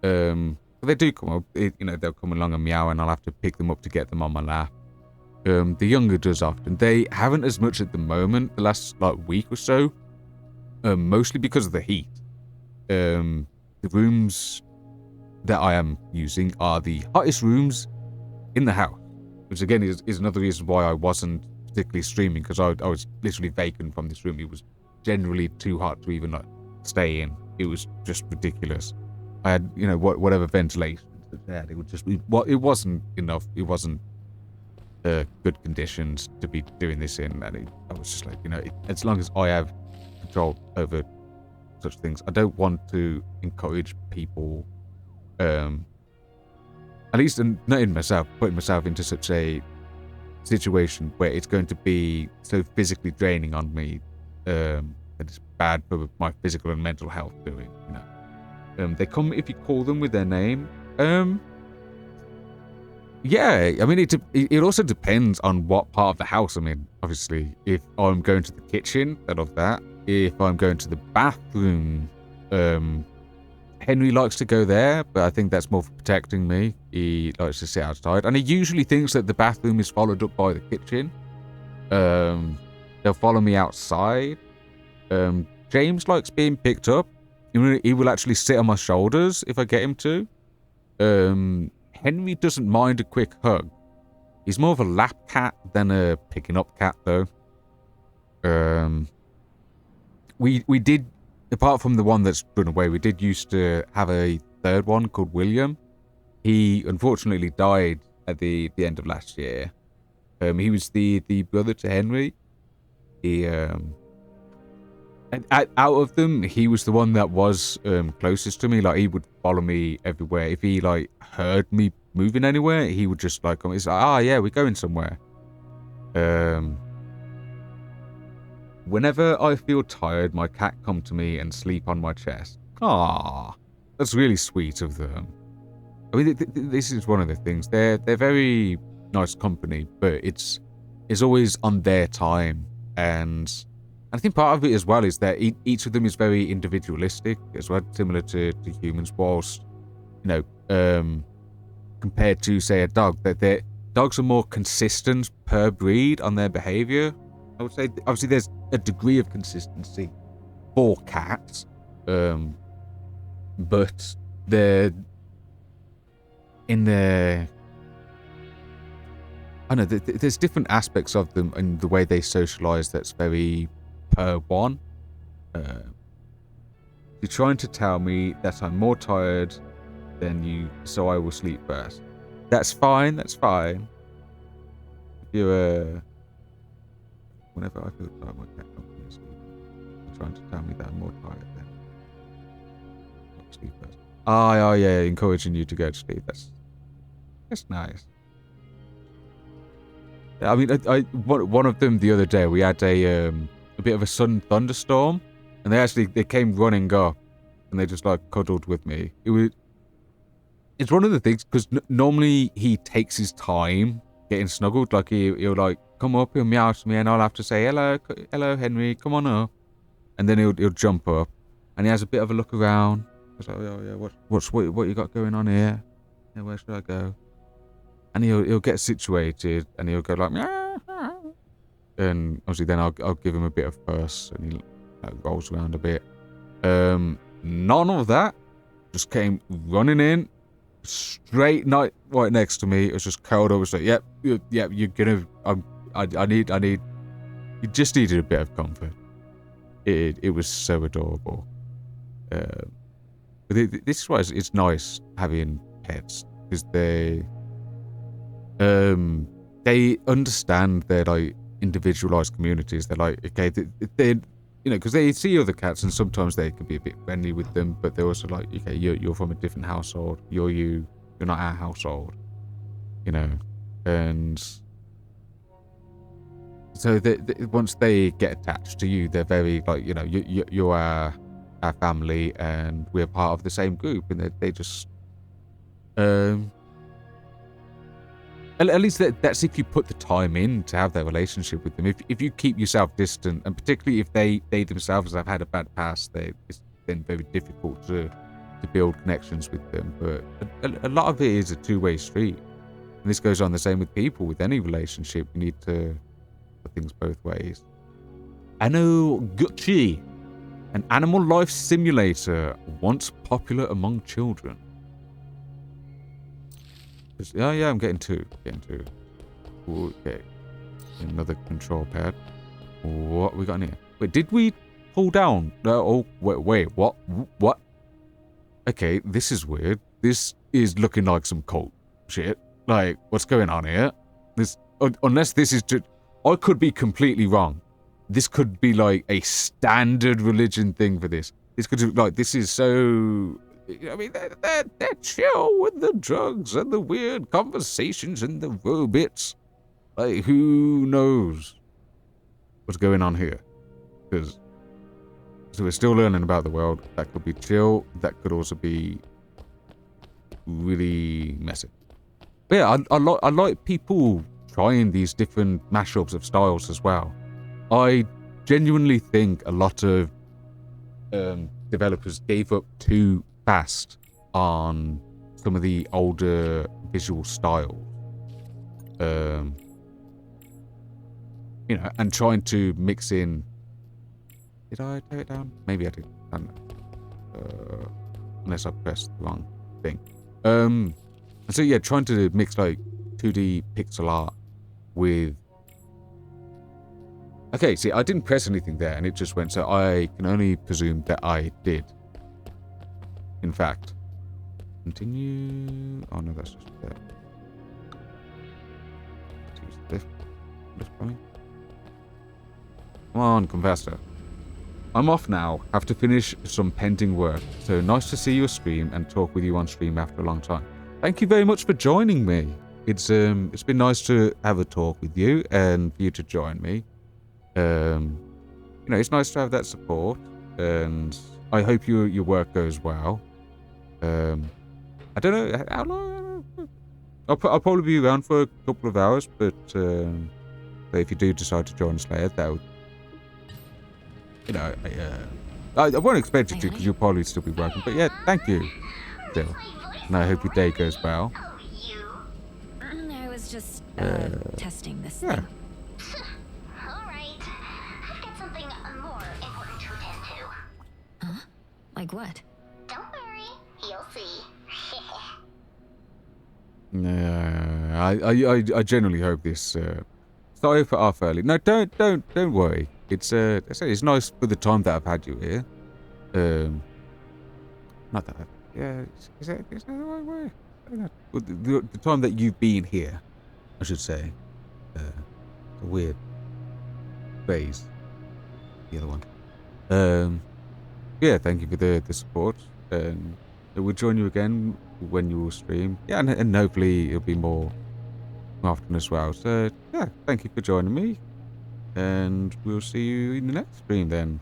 But they do come up. They'll come along and meow, and I'll have to pick them up to get them on my lap. The younger does often. They haven't as much at the moment. The last week or so, mostly because of the heat. The rooms that I am using are the hottest rooms in the house, which again is another reason why I wasn't particularly streaming, because I was literally vacant from this room. It was generally too hot to even stay in. It was just ridiculous. I had whatever ventilation that it would just be, it wasn't enough. It wasn't good conditions to be doing this in, and I was just like, as long as I have control over such things, I don't want to encourage people, at least not in myself, putting myself into such a situation where it's going to be so physically draining on me that it's bad for my physical and mental health doing, They come if you call them with their name. Yeah, I mean, it also depends on what part of the house I'm in, obviously. If I'm going to the kitchen, I love that. If I'm going to the bathroom, Henry likes to go there, but I think that's more for protecting me. He likes to sit outside, and he usually thinks that the bathroom is followed up by the kitchen. They'll follow me outside. James likes being picked up. He will actually sit on my shoulders if I get him to. Henry doesn't mind a quick hug. He's more of a lap cat than a picking up cat, though. We did, apart from the one that's run away, we did used to have a third one called William. He unfortunately died at the end of last year. He was the brother to Henry. He and out of them, he was the one that was closest to me. Like, he would follow me everywhere. If he like heard me moving anywhere, he would just like, he's like, "Ah, yeah, we're going somewhere." Whenever I feel tired, my cat come to me and sleep on my chest. Ah, that's really sweet of them. I mean, this is one of the things. They're very nice company, but it's always on their time, and I think part of it as well is that each of them is very individualistic as well, similar to humans. Whilst, compared to say a dog, that dogs are more consistent per breed on their behavior. I would say obviously there's a degree of consistency for cats, but they're in their, I don't know, there's different aspects of them and the way they socialize that's very per one. You're trying to tell me that I'm more tired than you, so I will sleep first. That's fine. If you're whenever I feel tired, my cat comes to me and sleep. You're trying to tell me that I'm more tired than I'll sleep first. Oh yeah, encouraging you to go to sleep. That's nice. I mean, one of them the other day, we had a bit of a sudden thunderstorm, and they came running up, and they just like cuddled with me. It's one of the things, because normally he takes his time getting snuggled. Like he'll like come up, he'll meow to me, and I'll have to say hello Henry, come on up, and then he'll jump up, and he has a bit of a look around. I was like, oh yeah, what you got going on here? Yeah, where should I go? And he'll get situated, and he'll go like, meow. And obviously then I'll give him a bit of purse, and he rolls around a bit. None of that. Just came running in, straight right next to me. It was just curled up. It was like, yep, you're gonna. I need. You just needed a bit of comfort. It was so adorable. But this is why it's nice having pets, because they understand their like individualized communities. They're like, okay, they because they see other cats and sometimes they can be a bit friendly with them, but they're also like, okay, you're from a different household. You're not our household, and so once they get attached to you, they're very like, you're our family, and we're part of the same group, and they just at least that's if you put the time in to have that relationship with them. If you keep yourself distant, and particularly if they themselves have had a bad past, it's then very difficult to build connections with them. But a lot of it is a two-way street, and this goes on the same with people. With any relationship, you need to put things both ways. Anno, an animal life simulator once popular among children. Yeah, I'm getting two. Okay. Another control pad. What we got in here? Wait, did we pull down? Oh, wait, what? Okay, this is weird. This is looking like some cult shit. Like, what's going on here? Unless this is just, I could be completely wrong. This could be like a standard religion thing for this. This could like, this is so. I mean, they're chill with the drugs and the weird conversations and the robots. Like, who knows what's going on here? Because so we're still learning about the world. That could be chill. That could also be really messy. But yeah, I like people trying these different mashups of styles as well. I genuinely think a lot of developers gave up too fast on some of the older visual styles, and trying to mix in. Did I tear it down? Maybe I did. I don't know. Unless I pressed the wrong thing. So yeah, trying to mix like 2D pixel art with. Okay, see, I didn't press anything there, and it just went. So I can only presume that I did. In fact, continue. Oh no, that's just there. Let's use this. Really? Come on, Confessor. I'm off now. Have to finish some pending work. So nice to see your stream and talk with you on stream after a long time. Thank you very much for joining me. It's been nice to have a talk with you and for you to join me. You know, it's nice to have that support, and I hope your work goes well. I don't know how long. I'll probably be around for a couple of hours, but if you do decide to join us later, that would, you know, I won't expect you to because you'll probably still be working. But yeah, thank you still, and I hope your day goes well. Oh, you. I was just testing this Yeah. thing. Alright. I've got something more important to attend to. Huh? Like what? Don't worry, you'll see. Yeah, I generally hope this. Sorry for off early. No, don't worry. It's nice for the time that I've had you here. Not that. Is that the right way? Well, the time that you've been here, I should say. It's a weird phrase. The other one. Yeah, thank you for the support. We'll join you again when you will stream. Yeah, and hopefully it'll be more often as well. So yeah, thank you for joining me, and we'll see you in the next stream then.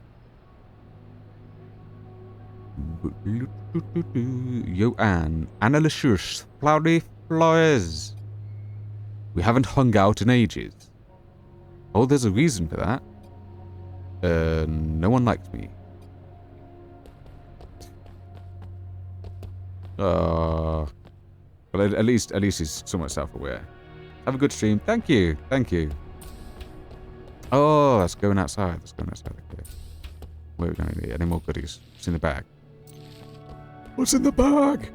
Yo, Anna Lachus, Cloudy Flores. We haven't hung out in ages. Oh, there's a reason for that. No one likes me. Well, at least he's somewhat self-aware. Have a good stream. Thank you. Oh, that's going outside. Okay. Where are we going to need any more goodies? What's in the bag? What's in the bag?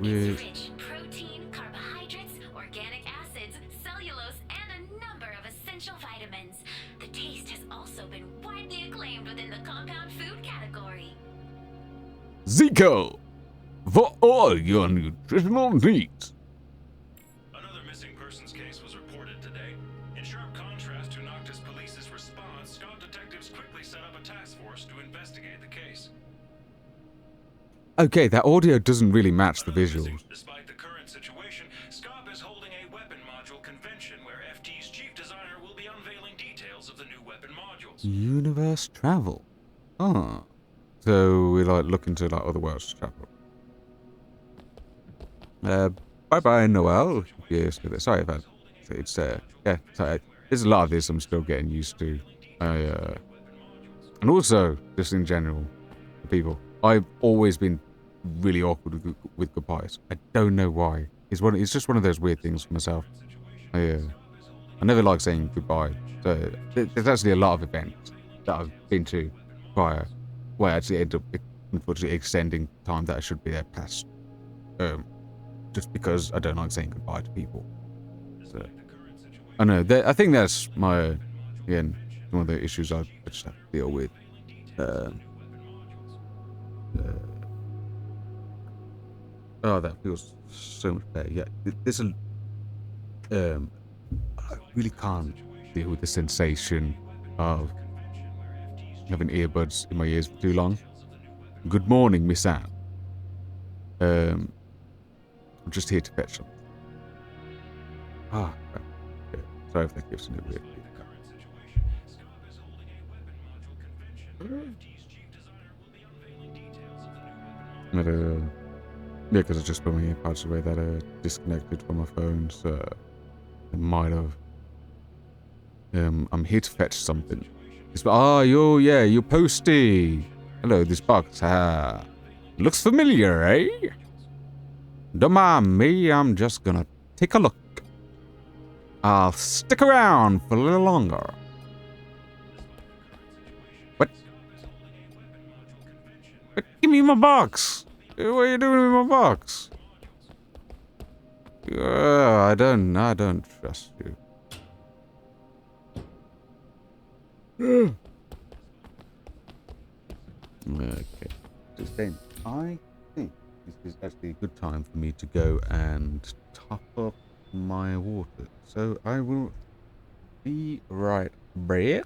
It's rich protein, carbohydrates, organic acids, cellulose, and a number of essential vitamins. The taste has also been widely acclaimed within the compound food category. Zico, for all your nutritional needs. Another missing persons case was reported today. In sharp contrast to Noctis Police's response, Scott detectives quickly set up a task force to investigate the case. Okay, that audio doesn't really match the visuals. Despite the current situation, SCOP is holding a weapon module convention where FT's chief designer will be unveiling details of the new weapon modules. Universe travel. Oh. So we like look into like other worlds to travel. Bye, Noel. Yes, sorry about it's yeah. Sorry, there's a lot of this I'm still getting used to. And also just in general, the people. I've always been really awkward with goodbyes. I don't know why. It's just one of those weird things for myself. I never like saying goodbye. So there's actually a lot of events that I've been to prior where I actually end up unfortunately extending time that I should be there past. Just because I don't like saying goodbye to people. So I know I think that's my again one of the issues I just have to deal with. Oh, that feels so much better. Yeah, there's a I really can't deal with the sensation of having earbuds in my ears for too long. Good morning, Miss Anne. I'm just here to fetch something. Crap. Yeah, sorry if that gives me a weird feedback. Yeah, because I just put my earpods away that are disconnected from my phone, so it might have. I'm here to fetch something. You're Posty. Hello, this box. Looks familiar, eh? Don't mind me, I'm just gonna take a look. I'll stick around for a little longer. What? Give me my box. What are you doing with my box? I don't trust you. Okay. Just then, I think this is actually a good time for me to go and top up my water. So I will Be right back.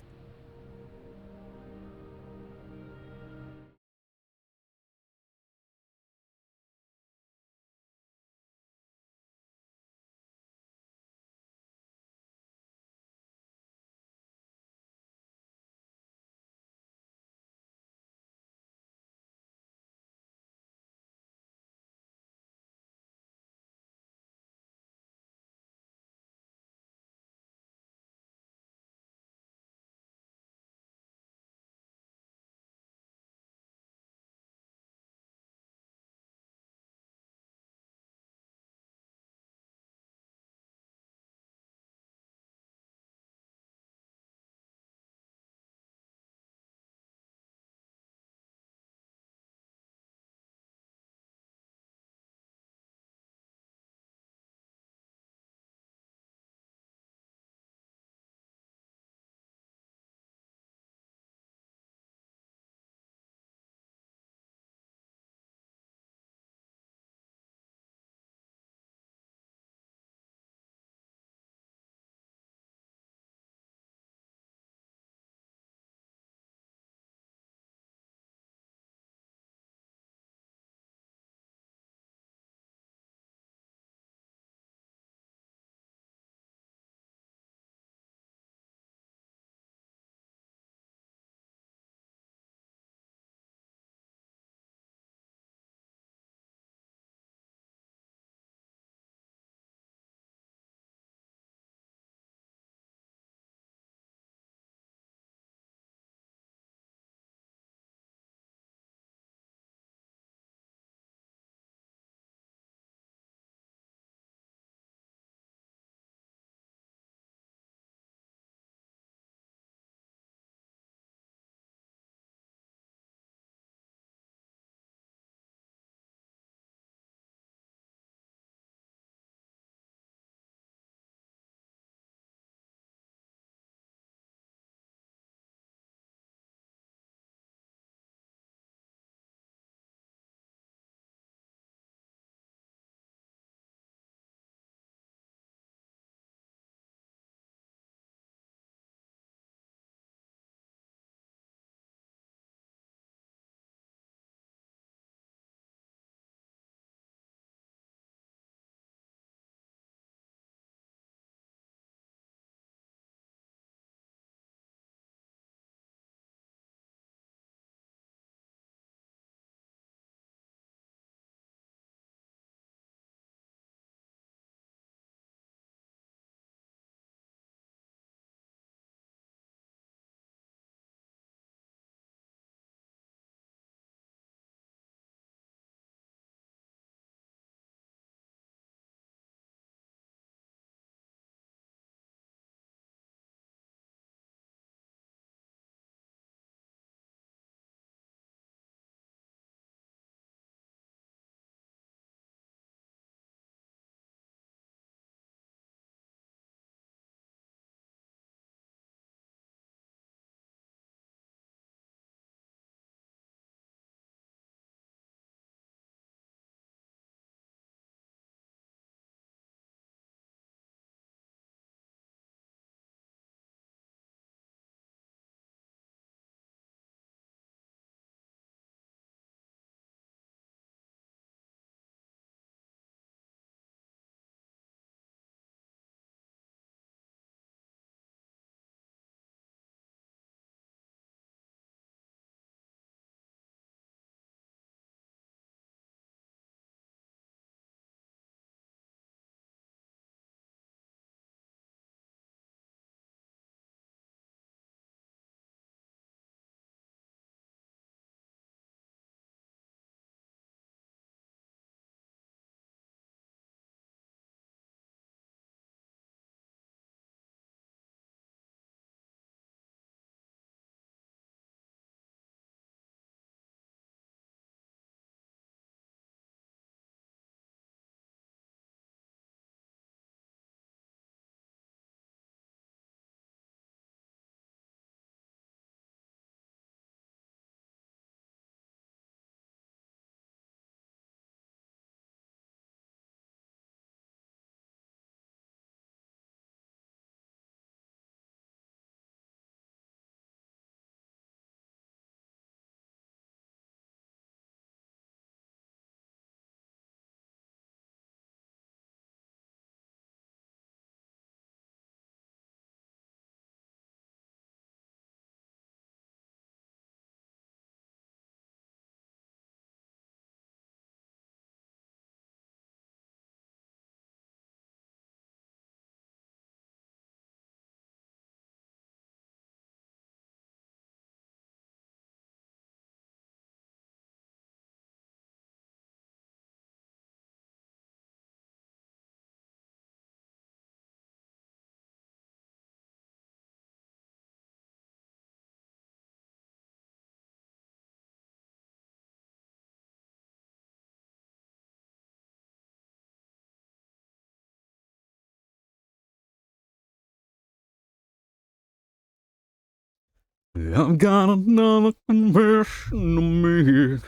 I've got another confession to make.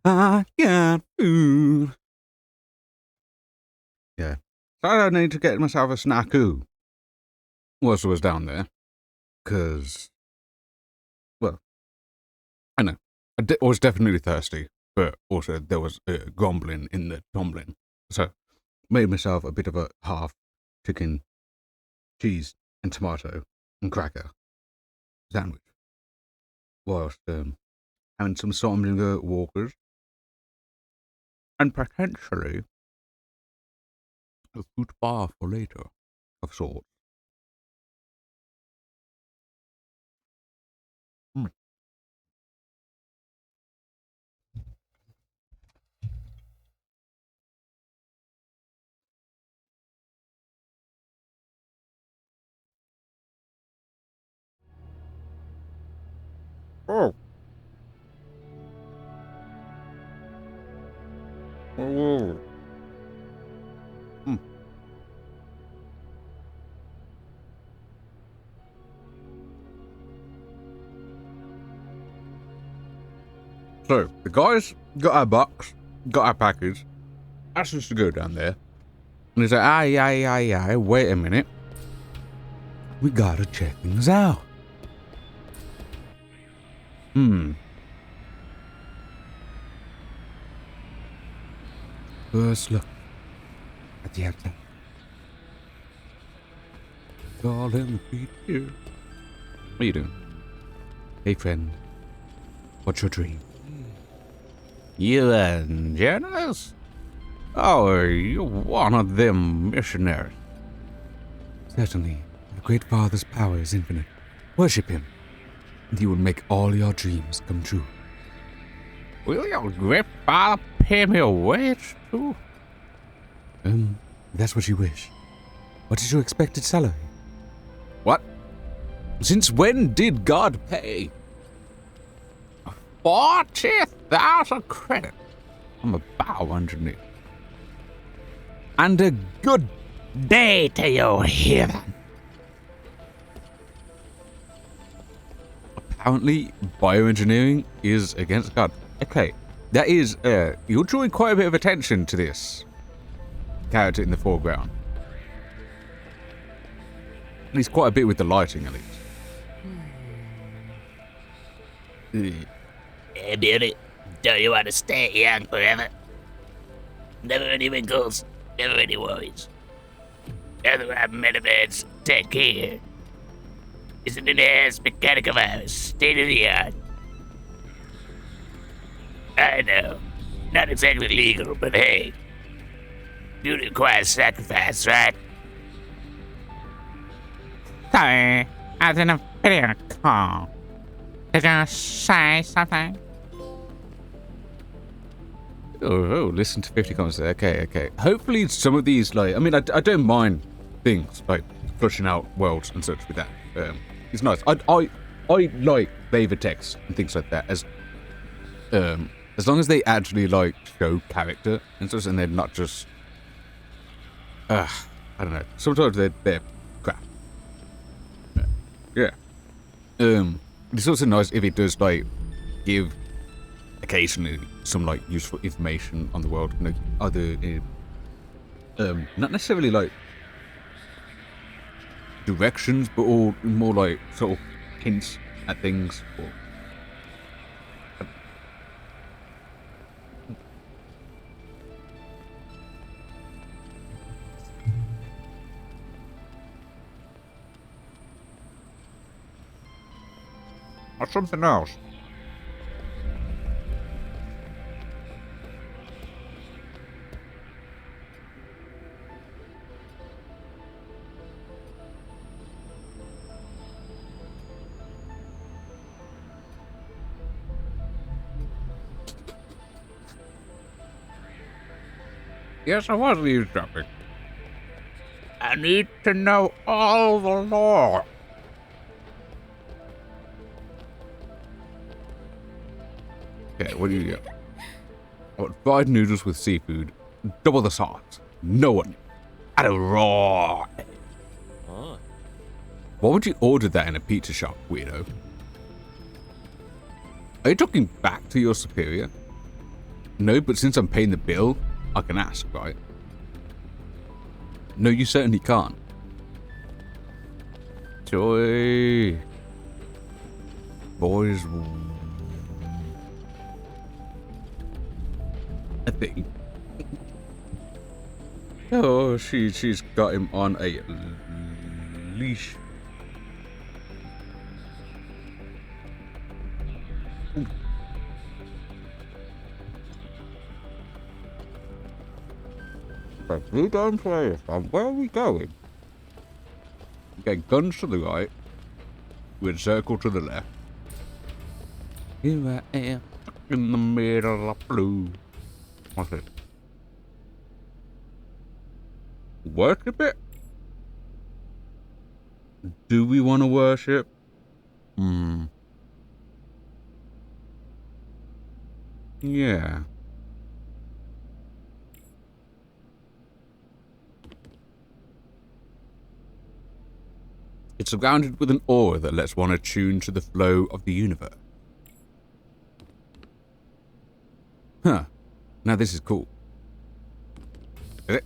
I got food. Yeah. So I need to get myself a snackoo whilst I was down there. Because, well, I know. I was definitely thirsty, but also there was grumbling in the tumbling. So, made myself a bit of a half chicken, cheese, and tomato and cracker sandwich. Whilst having some Somniger Walkers. And potentially a fruit bar for later, of sorts. Mm. Oh. Oh. Mm. So, the guys got our box, got our package, asked us to go down there. And he's like, aye, wait a minute. We gotta check things out. First look at the outside. It's all in the feet here. What are you doing? Hey, friend. What's your dream? You journalist? Oh, are you one of them missionaries? Certainly. The Great Father's power is infinite. Worship him, and he will make all your dreams come true. Will your Great Father pay me a wage, too? That's what you wish. What is your expected salary? What? Since when did God pay? 40,000 credit. I'm a bow engineer. And a good day to you, heathen. Apparently, bioengineering is against God. Okay, that is, you're drawing quite a bit of attention to this character in the foreground. At least quite a bit with the lighting, at least. Hey, beauty, don't you want to stay young forever? Never any wrinkles, never any worries. Never have Metabeds take care. Isn't an ass mechanic of ours, state of the art? I know, not exactly legal, but hey, beauty requires sacrifice, right? Sorry, I was in a video call. Did you say something? Oh, listen to 50 comments there. Okay. Hopefully some of these, like, I mean, I don't mind things, like, flushing out worlds and such with that. It's nice. I like flavor text and things like that, as long as they actually, like, show character and such, and they're not just, I don't know. Sometimes they're crap. Yeah. It's also nice if it does, like, give occasionally some, like, useful information on the world, you know, other, not necessarily, like, directions, but all more, like, sort of hints at things, or... or something else. Yes, I was eavesdropping. I need to know all the lore. Okay, what do you get? I want fried noodles with seafood, double the sauce, no one, and a raw. Why would you order that in a pizza shop, weirdo? Are you talking back to your superior? No, but since I'm paying the bill, I can ask, right? No, you certainly can't. Joy. Boys. I think. Oh, she's got him on a leash. But we don't play. Where are we going? Okay, guns to the right. With circle to the left. Here I am in the middle of blue. What's it? Worship it? Do we want to worship? Yeah. It's surrounded with an aura that lets one attune to the flow of the universe. Huh. Now this is cool. Is it?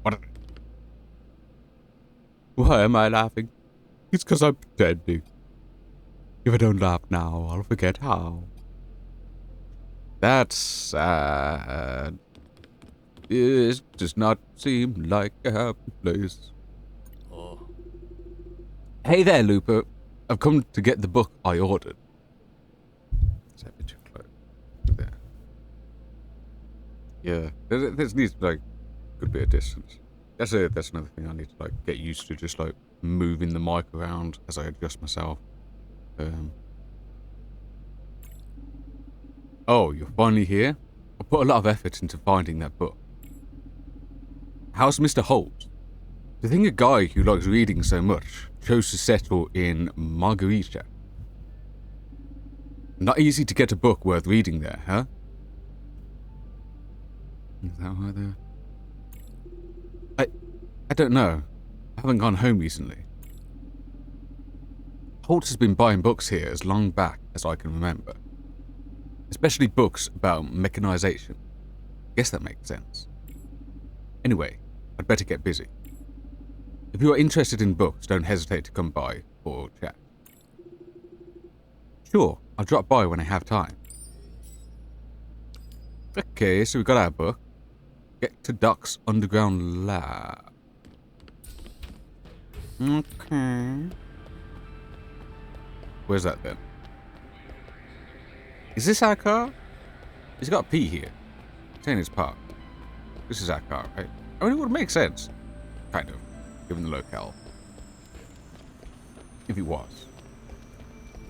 What is it? Why am I laughing? It's because I'm pretending. If I don't laugh now, I'll forget how. That's sad. It does not seem like a happy place. Hey there, Looper. I've come to get the book I ordered. Is that a bit too close? There. Yeah, there needs like a good bit of distance. That's another thing I need to like get used to, just like moving the mic around as I adjust myself. Oh, you're finally here? I put a lot of effort into finding that book. How's Mr. Holt? To think a guy who likes reading so much chose to settle in Margarita. Not easy to get a book worth reading there, huh? Is that why they're... I don't know. I haven't gone home recently. Holt has been buying books here as long back as I can remember. Especially books about mechanization. Guess that makes sense. Anyway, I'd better get busy. If you are interested in books, don't hesitate to come by or chat. Sure, I'll drop by when I have time. Okay, so we got our book. Get to Doc's underground lab. Okay. Where's that then? Is this our car? It's got a P here. It's saying it's parked. This is our car, right? I mean, it would make sense. Kind of. Given the locale. If it was.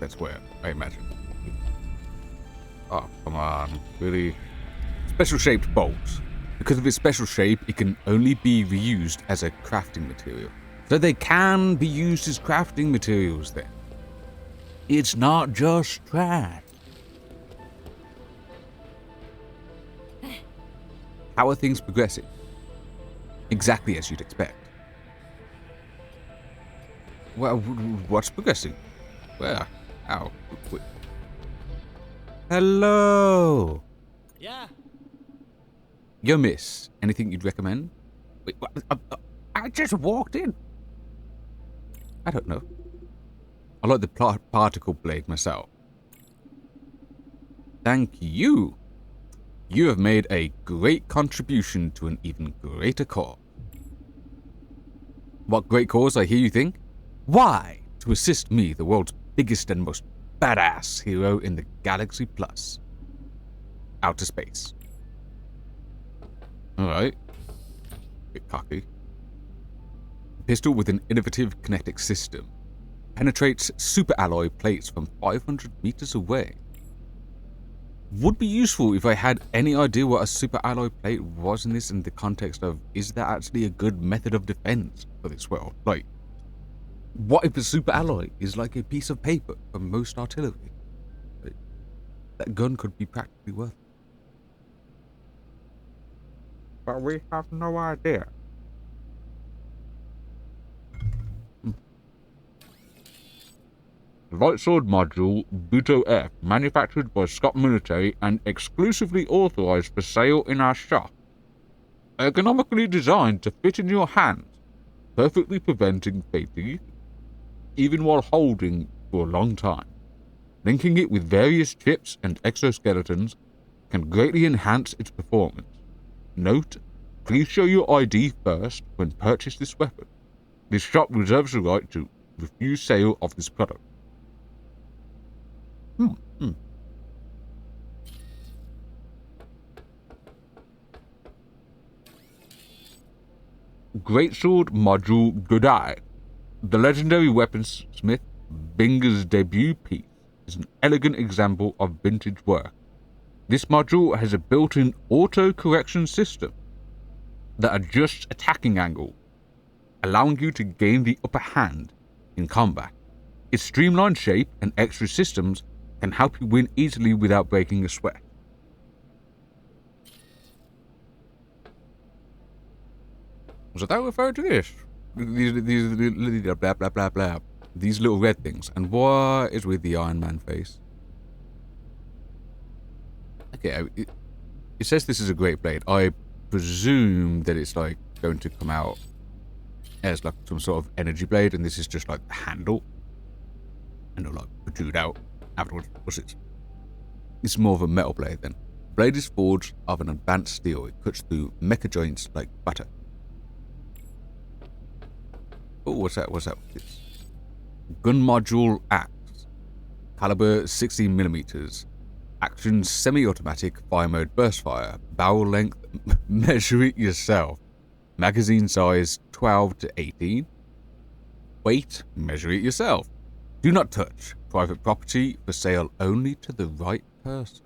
That's where, I imagine. Oh, come on. Really? Special shaped bolts. Because of its special shape, it can only be reused as a crafting material. So they can be used as crafting materials then. It's not just trash. How are things progressing? Exactly as you'd expect. Well, what's progressing? Where? How? Hello! Yeah. Yo, miss. Anything you'd recommend? Wait, what? I just walked in. I don't know. I like the particle blade myself. Thank you. You have made a great contribution to an even greater cause. What great cause, I hear you think? Why? To assist me, the world's biggest and most badass hero in the Galaxy Plus. Outer space. Alright. Bit cocky. Pistol with an innovative kinetic system. Penetrates super alloy plates from 500 meters away. Would be useful if I had any idea what a super alloy plate was in this, in the context of, is that actually a good method of defense for this world? Like, what if a super alloy is like a piece of paper for most artillery? Like, that gun could be practically worthless. But we have no idea. Lightsword module Buto F, manufactured by Scott Military and exclusively authorized for sale in our shop. Ergonomically designed to fit in your hands, perfectly preventing fatigue, even while holding for a long time. Linking it with various chips and exoskeletons can greatly enhance its performance. Note, please show your ID first when purchase this weapon. This shop reserves the right to refuse sale of this product. Greatsword Module Godai. The legendary weaponsmith Binger's debut piece is an elegant example of vintage work. This module has a built-in auto-correction system that adjusts attacking angle, allowing you to gain the upper hand in combat. Its streamlined shape and extra systems can help you win easily without breaking a sweat. Was that referred to this? These blah blah blah blah. These little red things. And what is with the Iron Man face? Okay, it says this is a great blade. I presume that it's like going to come out as like some sort of energy blade, and this is just like the handle, and it'll like protrude out afterwards. What's it? It's more of a metal blade then. The blade is forged of an advanced steel. It cuts through mecha joints like butter. Oh, what's that? What's that? It's gun module axe, caliber 16mm, action semi-automatic, fire mode burst fire, barrel length measure it yourself, magazine size 12 to 18, weight measure it yourself. Do not touch. Private property for sale only to the right person.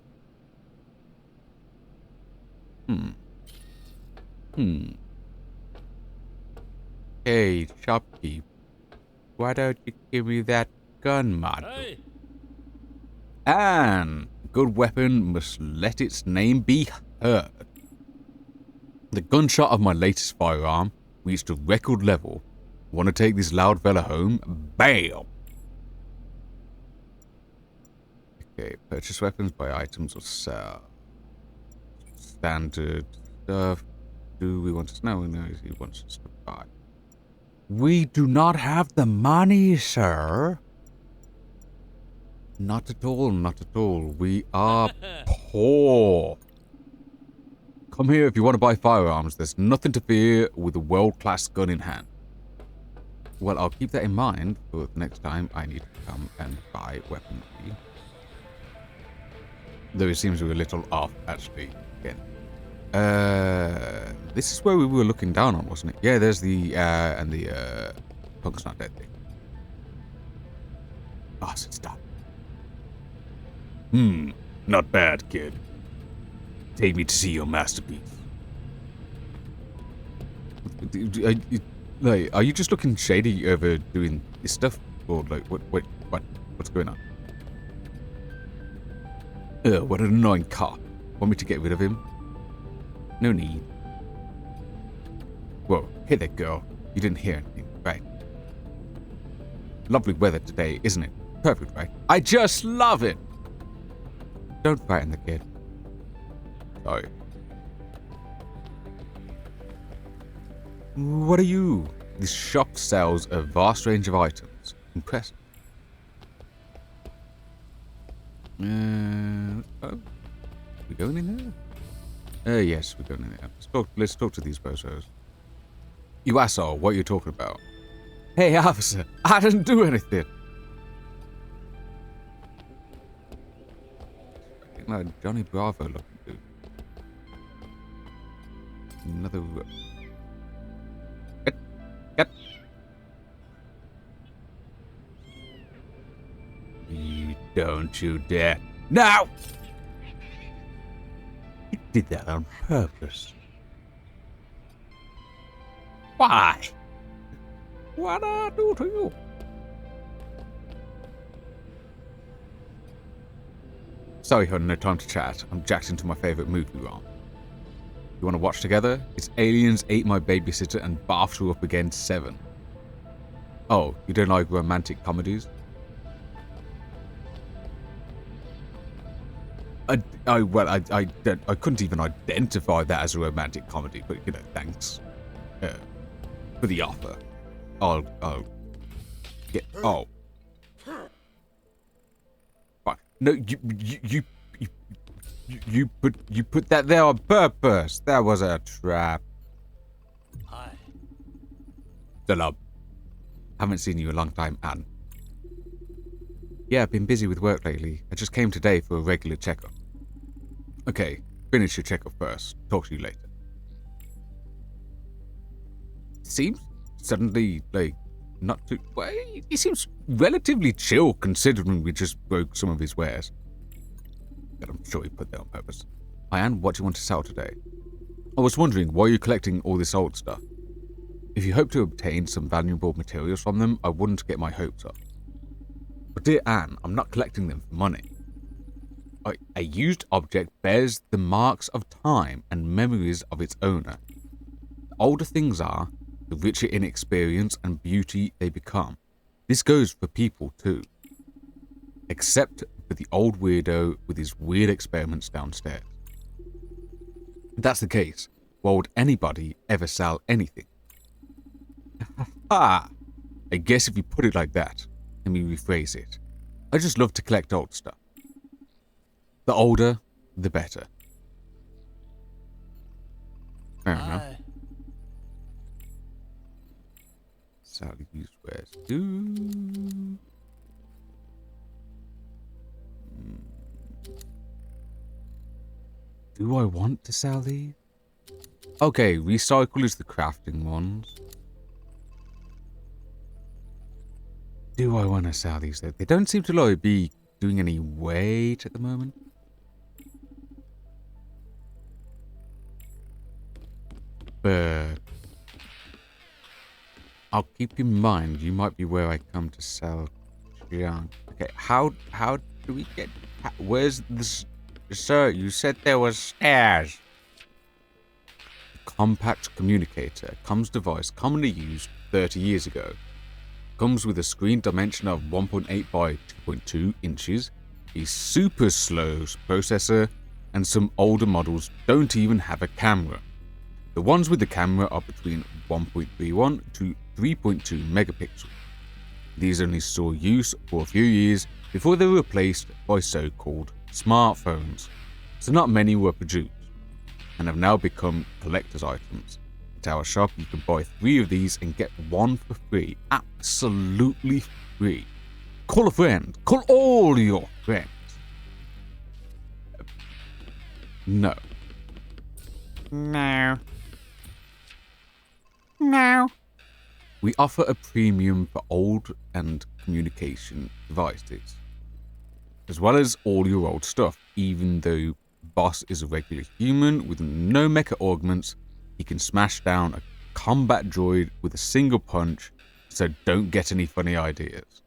Hey, shopkeep. Why don't you give me that gun module? Hey! And good weapon must let its name be heard. The gunshot of my latest firearm reached a record level. Want to take this loud fella home? Bam! Okay, purchase weapons, buy items, or sell. Standard stuff. Do we want to know? No, he wants us to buy. We do not have the money, sir. Not at all, not at all. We are poor. Come here if you want to buy firearms. There's nothing to fear with a world-class gun in hand. Well, I'll keep that in mind for the next time I need to come and buy weaponry. Though it seems we're a little off, actually, again. This is where we were looking down on, wasn't it? Yeah, there's the, and the, Punk's Not Dead thing. Oh, stop. Not bad, kid. Take me to see your masterpiece. Are you just looking shady over doing this stuff? Or, like, what's going on? What an annoying cop. Want me to get rid of him? No need. Whoa, hey there, girl. You didn't hear anything, right? Lovely weather today, isn't it? Perfect, right? I just love it! Don't frighten the kid. Sorry. What are you? This shop sells a vast range of items. Impressive. Oh, we going in there? Yes, we're going in there. Let's talk to these bozos. You asshole, what are you talking about? Hey, officer, I didn't do anything. Like Johnny Bravo looking dude. Another. Get. Don't you dare. No! You did that on purpose. Why? What did I do to you? Sorry, hon, no time to chat. I'm jacked into my favourite movie ROM. You want to watch together? It's Aliens Ate My Babysitter and Bathed Her Up Again 7. Oh, you don't like romantic comedies? I couldn't even identify that as a romantic comedy, but thanks for the offer. I'll get. Oh, fuck! No, you put that there on purpose. That was a trap. Hi. Salam. Haven't seen you a long time, Anne. Yeah, I've been busy with work lately. I just came today for a regular checkup. Okay, finish your checkup first. Talk to you later. Seems suddenly, not too... Well, he seems relatively chill considering we just broke some of his wares. But I'm sure he put that on purpose. Hi, Anne, what do you want to sell today? I was wondering why you're collecting all this old stuff. If you hope to obtain some valuable materials from them, I wouldn't get my hopes up. But dear Anne, I'm not collecting them for money. A used object bears the marks of time and memories of its owner. The older things are, the richer in experience and beauty they become. This goes for people too. Except for the old weirdo with his weird experiments downstairs. If that's the case, why would anybody ever sell anything? Ha! I guess if you put it like that, let me rephrase it. I just love to collect old stuff. The older, the better. Fair enough. Sally used wares too. Do I want to sell these? Okay, recycle is the crafting ones. Do I want to sell these though? They don't seem to be doing any weight at the moment. But I'll keep in mind you might be where I come to sell junk. Okay, how do we get? Where's this? Sir, you said there was stairs. Compact communicator, comms device commonly used 30 years ago. Comes with a screen dimension of 1.8 by 2.2 inches, a super slow processor, and some older models don't even have a camera. The ones with the camera are between 1.31 to 3.2 megapixels. These only saw use for a few years before they were replaced by so-called smartphones, so not many were produced, and have now become collector's items. At our shop, you can buy 3 of these and get 1 for free. Absolutely free. Call a friend. Call all your friends. No. No. No. We offer a premium for old and communication devices, as well as all your old stuff. Even though Boss is a regular human with no mecha augments, he can smash down a combat droid with a single punch, so don't get any funny ideas.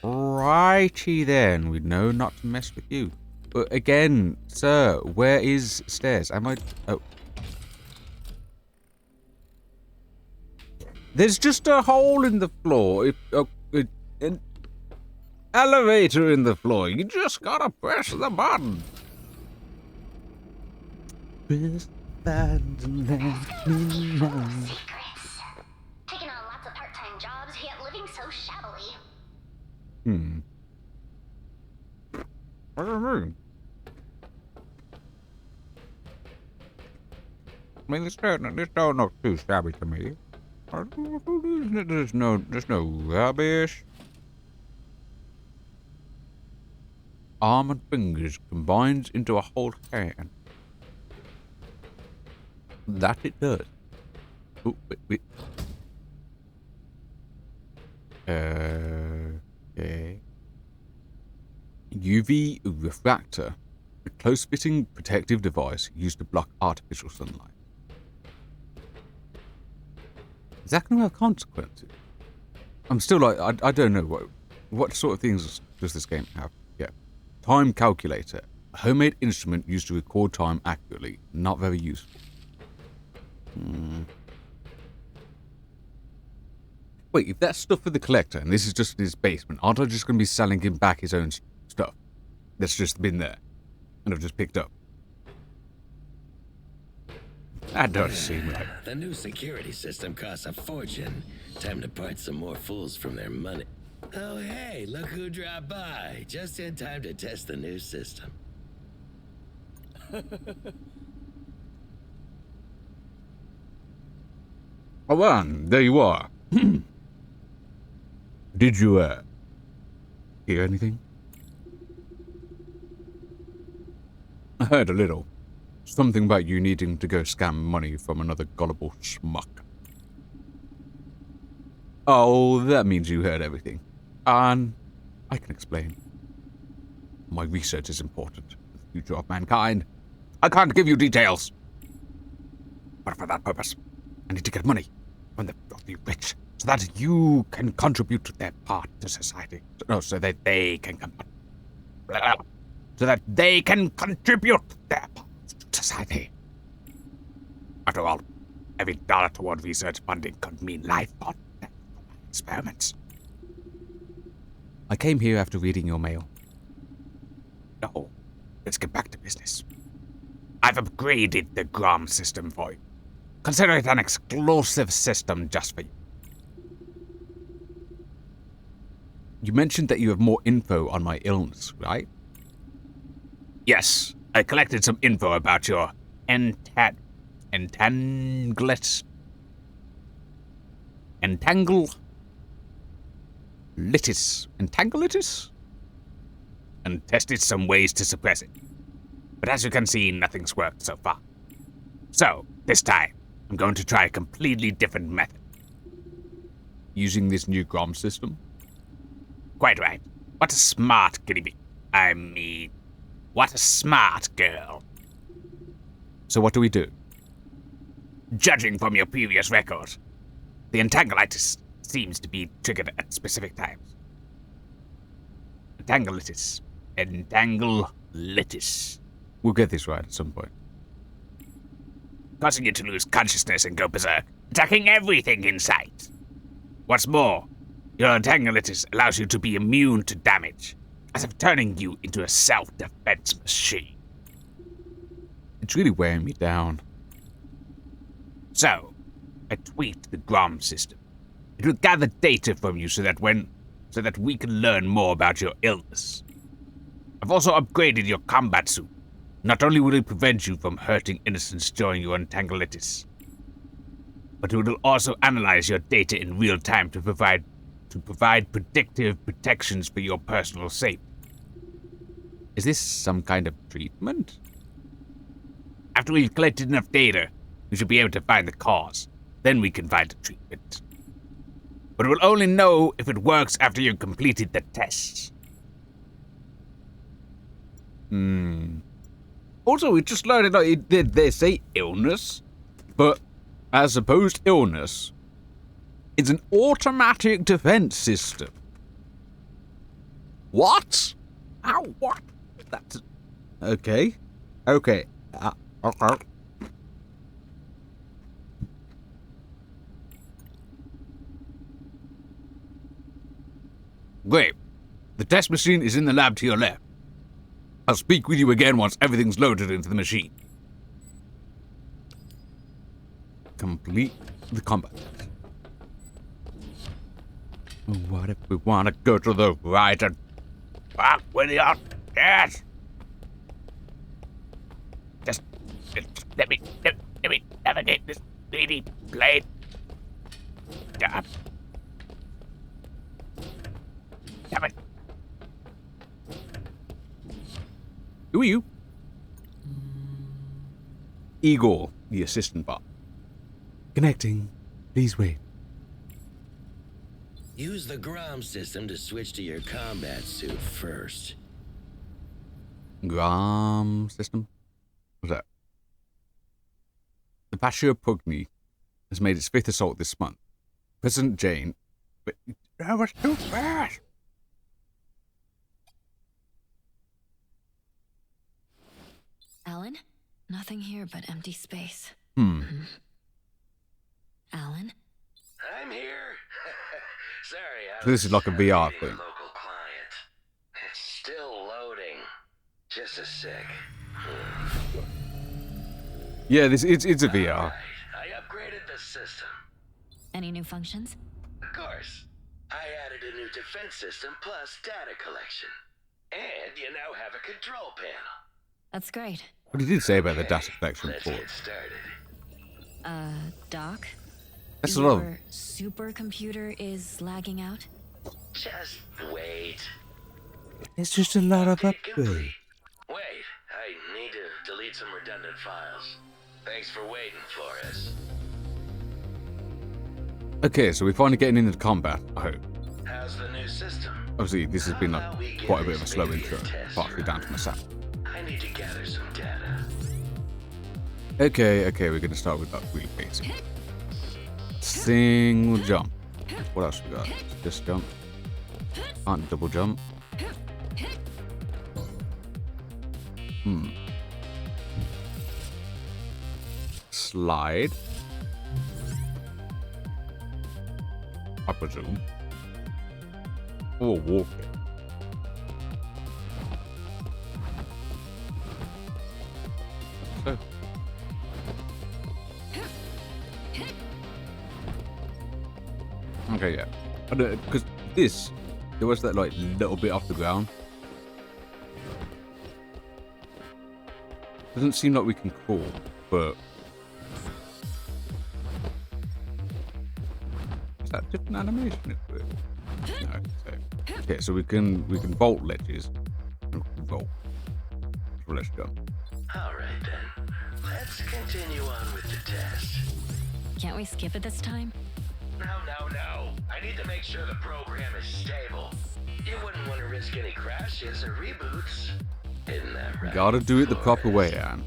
Righty then, we know not to mess with you. But again, sir, where is stairs? Am I... Oh. There's just a hole in the floor. An elevator in the floor. You just gotta press the button. Press and let me know. Secrets. Taking on lots of part-time jobs, yet living so shabbily. What do you mean? I mean, this don't look too shabby to me. There's no rubbish. Arm and fingers combines into a whole hand. That it does. Oh, wait. Okay. UV refractor. A close-fitting protective device used to block artificial sunlight. Is that going to have consequences? I'm still like, I don't know. What sort of things does this game have? Yeah. Time calculator. A homemade instrument used to record time accurately. Not very useful. Wait, if that's stuff for the collector, and this is just in his basement, aren't I just going to be selling him back his own stuff that's just been there? and have just picked up. That does seem like... The new security system costs a fortune. Time to part some more fools from their money. Oh, hey, look who dropped by. Just in time to test the new system. Oh, well, there you are. Did you, hear anything? I heard a little. Something about you needing to go scam money from another gullible schmuck. Oh, that means you heard everything. And I can explain. My research is important for the future of mankind. I can't give you details. But for that purpose, I need to get money from the filthy rich so that you can contribute to their part to society. So that they can contribute their part to society. After all, every dollar toward research funding could mean life or death for my experiments. I came here after reading your mail. No, let's get back to business. I've upgraded the Grom system for you. Consider it an exclusive system just for you. You mentioned that you have more info on my illness, right? Yes, I collected some info about your entanglitis, and tested some ways to suppress it. But as you can see, nothing's worked so far. So, this time, I'm going to try a completely different method. Using this new Grom system? Quite right. What a smart kitty bee. I mean, what a smart girl. So what do we do? Judging from your previous record, the entanglitis seems to be triggered at specific times. Entanglitis. We'll get this right at some point. Causing you to lose consciousness and go berserk, attacking everything in sight. What's more, your entanglitis allows you to be immune to damage, as if turning you into a self-defense machine. It's really wearing me down. So, I tweaked the Grom system. It will gather data from you so that we can learn more about your illness. I've also upgraded your combat suit. Not only will it prevent you from hurting innocents during your entanglitis, but it will also analyze your data in real time to provide predictive protections for your personal safety. Is this some kind of treatment? After we've collected enough data, we should be able to find the cause. Then we can find a treatment. But we'll only know if it works after you've completed the tests. Also, we just learned that they say illness, but as opposed to illness, it's an automatic defense system. What? How? What? That's... Okay. Okay. Great. The test machine is in the lab to your left. I'll speak with you again once everything's loaded into the machine. Complete the combat. What if we want to go to the right and back with your gas? Just let me navigate this lady blade. Damn it. Who are you? Igor, the assistant bot. Connecting. Please wait. Use the Grom system to switch to your combat suit first. Grom system? What's that? The Bashir Pugni has made its 5th assault this month. President Jane... But that was too fast! Alan? Nothing here but empty space. Hmm. Alan? I'm here. Sorry, So this is like a VR thing. Local client. It's still loading. Just a sec. Yeah, it's a VR. Alright, I upgraded the system. Any new functions? Of course. I added a new defense system plus data collection. And you now have a control panel. That's great. What did you say about the data collection Let's before? get started. Doc? That's a lot. Your supercomputer is lagging out? Just wait. It's just a lot of Take a upgrade. break. Wait, I need to delete some redundant files. Thanks for waiting, Flores. Okay, so we're finally getting into the combat, I hope. How's the new system? Obviously, this has been like quite a bit of a slow intro, partly down to myself. I need to gather some data. Okay, we're gonna start with that really basic. Single jump. What else we got? Just jump. Can't double jump. Slide. I presume. Or walk it. So. Okay, yeah. Because this, there was that like little bit off the ground. Doesn't seem like we can crawl, but is that different animation? No, so, okay, so we can vault ledges. Vault. So let's go. Alright then. Let's continue on with the test. Can't we skip it this time? No. I need to make sure the program is stable. You wouldn't want to risk any crashes or reboots. Isn't that right? Gotta do it the proper way, Anne.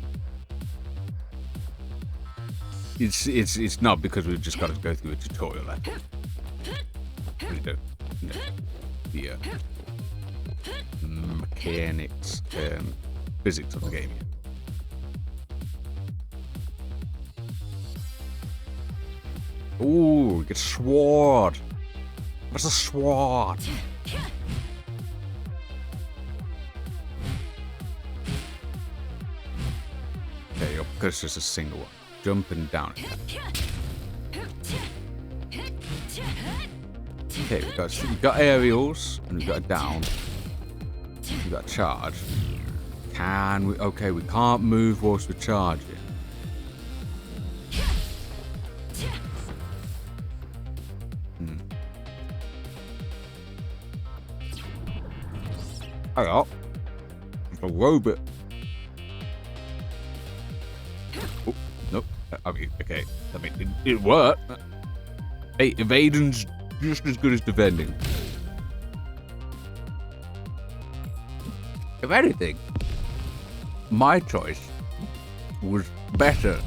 It's not because we've just got to go through a tutorial. We don't know the mechanics and physics of the game yet. Ooh, get sword. What's a sword? Okay, because it's just a single one. Jumping down. Okay, we've got aerials and we've got a down. We've got a charge. Can we? Okay, we can't move whilst we're charging. Hello. It's a robot. Oh, nope. I mean, okay. I mean, it worked. Hey, evading's just as good as defending. If anything, my choice was better.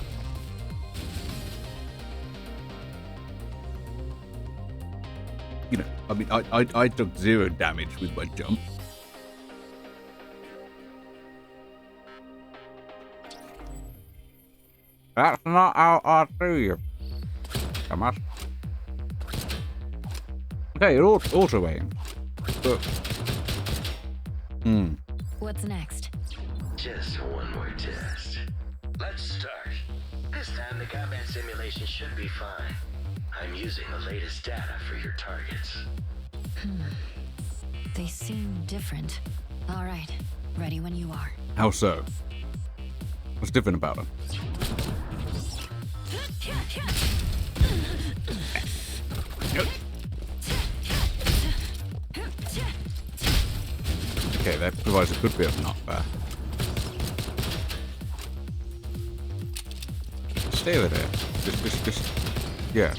You know, I mean, I took 0 damage with my jump. That's not how I do you. Come on. Okay, you're also aim. But What's next? Just one more test. Let's start. This time the combat simulation should be fine. I'm using the latest data for your targets. They seem different. All right, ready when you are. how so? What's different about them? Okay, that provides a good bit of knockback. Stay over there. Just, yeah.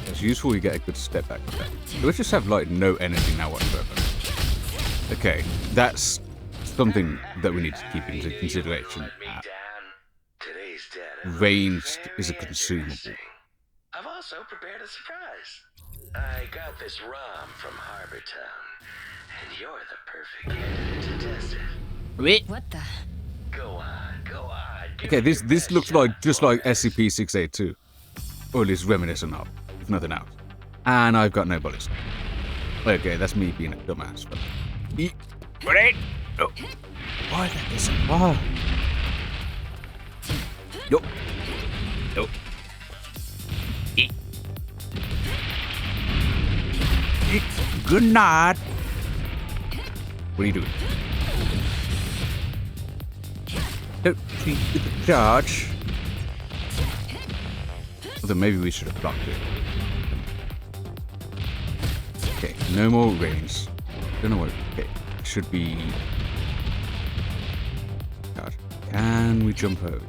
It's useful you get a good step back with that. So let's just have like no energy now whatsoever. Okay, that's something that we need to keep into consideration. Today's data Ranged is a very consumable. interesting. I've also prepared a surprise. I got this ROM from Harbor Town, and you're the perfect candidate to test it. Wait. What the? Go on. Give Okay, it your this best looks like shot, just like Flores. SCP-682. Or at least reminiscent of, if nothing else. And I've got no bullets. Okay, that's me being a dumbass. But... Ready? Oh. Why that this? Why? Nope. Nope. Good night. What are you doing? Don't cheat with the charge. Well, then maybe we should have blocked it. Okay, no more range. Don't know what. Okay, should be. God, can we jump over?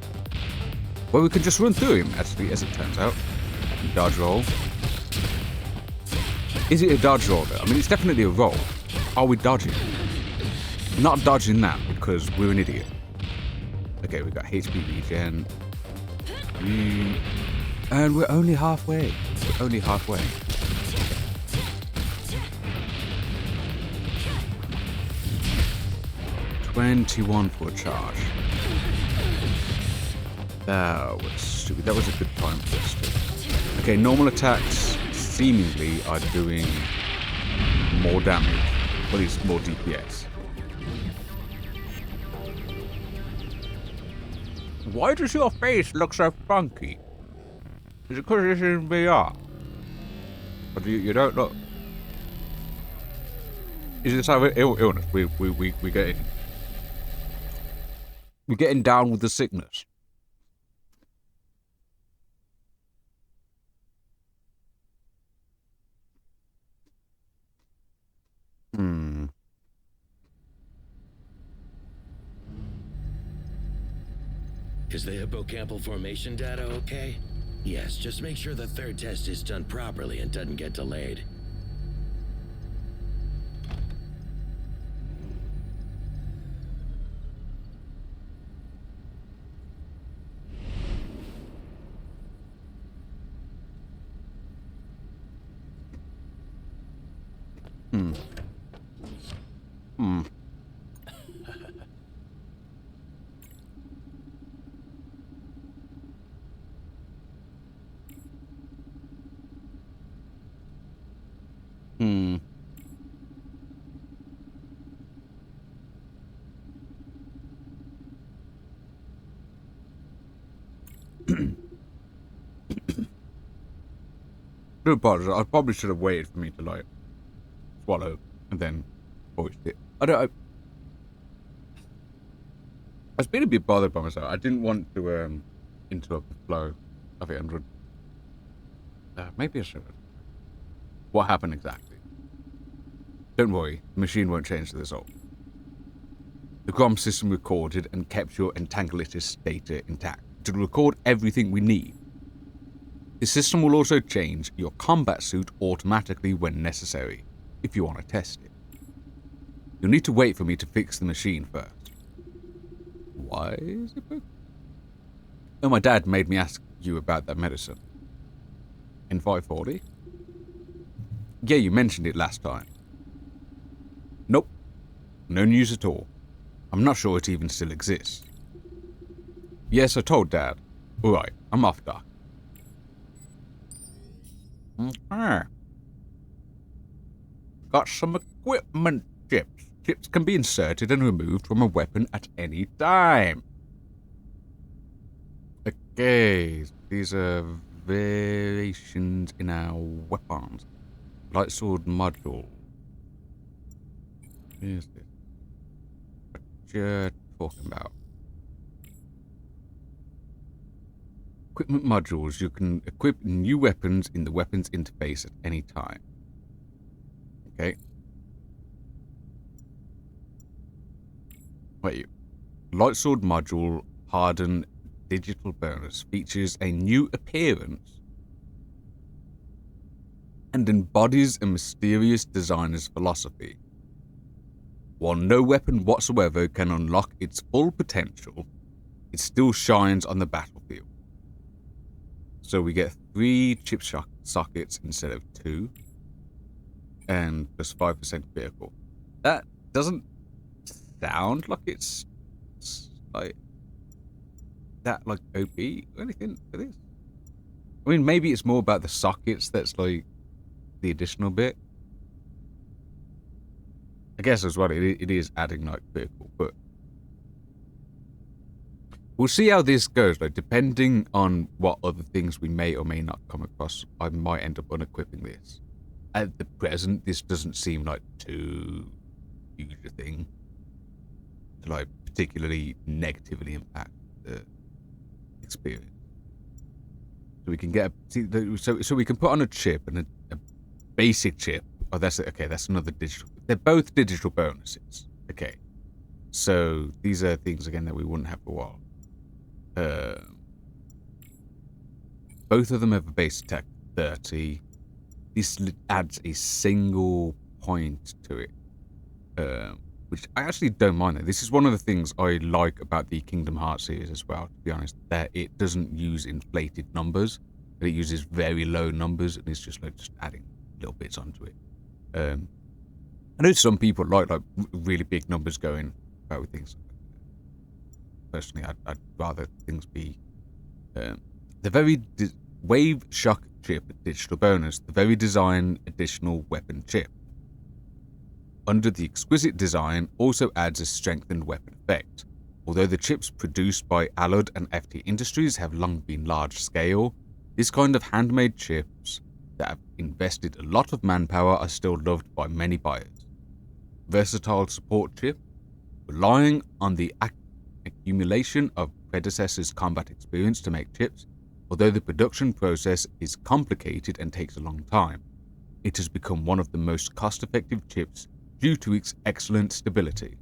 Well, we can just run through him, actually, as it turns out. Dodge roll. Is it a dodge roll, though? I mean, it's definitely a roll. Are we dodging? Not dodging that, because we're an idiot. Okay, we got HP regen. And we're only halfway. We're only halfway. $21 for a charge. That was stupid. That was a good time for us to. Okay, normal attacks seemingly are doing more damage, or at least more DPS. Why does your face look so funky? Is it because it's in VR? But you don't look. Is this our illness? We getting. We're getting down with the sickness. Is the hippocampal formation data okay? Yes, just make sure the third test is done properly and doesn't get delayed. I do apologize. I probably should have waited for me to like swallow and then voiced it. I was being a bit bothered by myself. I didn't want to interrupt the flow of it and maybe I should have. What happened exactly? Don't worry, the machine won't change the result. The GROM system recorded and kept your entangleitis data intact to record everything we need. The system will also change your combat suit automatically when necessary, if you want to test it. You'll need to wait for me to fix the machine first. Why is it broken? Oh, my dad made me ask you about that medicine. In 540? Yeah, you mentioned it last time. Nope. No news at all. I'm not sure it even still exists. Yes, I told Dad. Alright, I'm off, Doc. Got some equipment chips. Chips can be inserted and removed from a weapon at any time. Okay, these are variations in our weapons. Light sword module. What is this? What you're talking about? Equipment modules. You can equip new weapons in the weapons interface at any time. Okay. Wait. Light sword module hardened digital bonus features a new appearance and embodies a mysterious designer's philosophy. While no weapon whatsoever can unlock its full potential, it still shines on the battlefield. So we get 3 chip sockets instead of 2, and plus 5% vehicle. That doesn't sound like it's like that, like OP or anything for this. I mean, maybe it's more about the sockets that's like the additional bit. I guess as well, it is adding like critical, but we'll see how this goes. Like, depending on what other things we may or may not come across, I might end up unequipping this. At the present, this doesn't seem like too huge a thing to like particularly negatively impact the experience. So we can get so we can put on a chip and a basic chip. Oh, that's okay. That's another digital. They're both digital bonuses. Okay, so these are things again that we wouldn't have for a while. Both of them have a base attack 30. This adds a single point to it, which I actually don't mind. This is one of the things I like about the Kingdom Hearts series as well, to be honest, that it doesn't use inflated numbers, but it uses very low numbers, and it's just like just adding little bits onto it. I know some people like really big numbers going about with things. Personally, I'd rather things be the very Wave Shock chip digital bonus, the very design additional weapon chip. Under the exquisite design also adds a strengthened weapon effect. Although the chips produced by Alud and FT Industries have long been large scale, this kind of handmade chips that have invested a lot of manpower are still loved by many buyers. Versatile support chip, relying on the accumulation of predecessors' combat experience to make chips, although the production process is complicated and takes a long time. It has become one of the most cost-effective chips due to its excellent stability.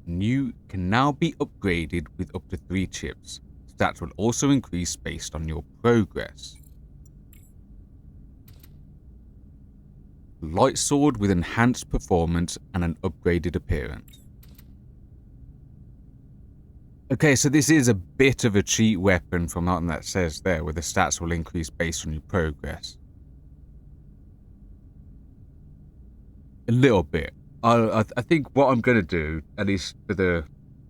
New can now be upgraded with up to 3 chips. Stats will also increase based on your progress. Light sword with enhanced performance and an upgraded appearance. Okay, so this is a bit of a cheat weapon from nothing that says there, where the stats will increase based on your progress. A little bit. I think what I'm going to do, at least for the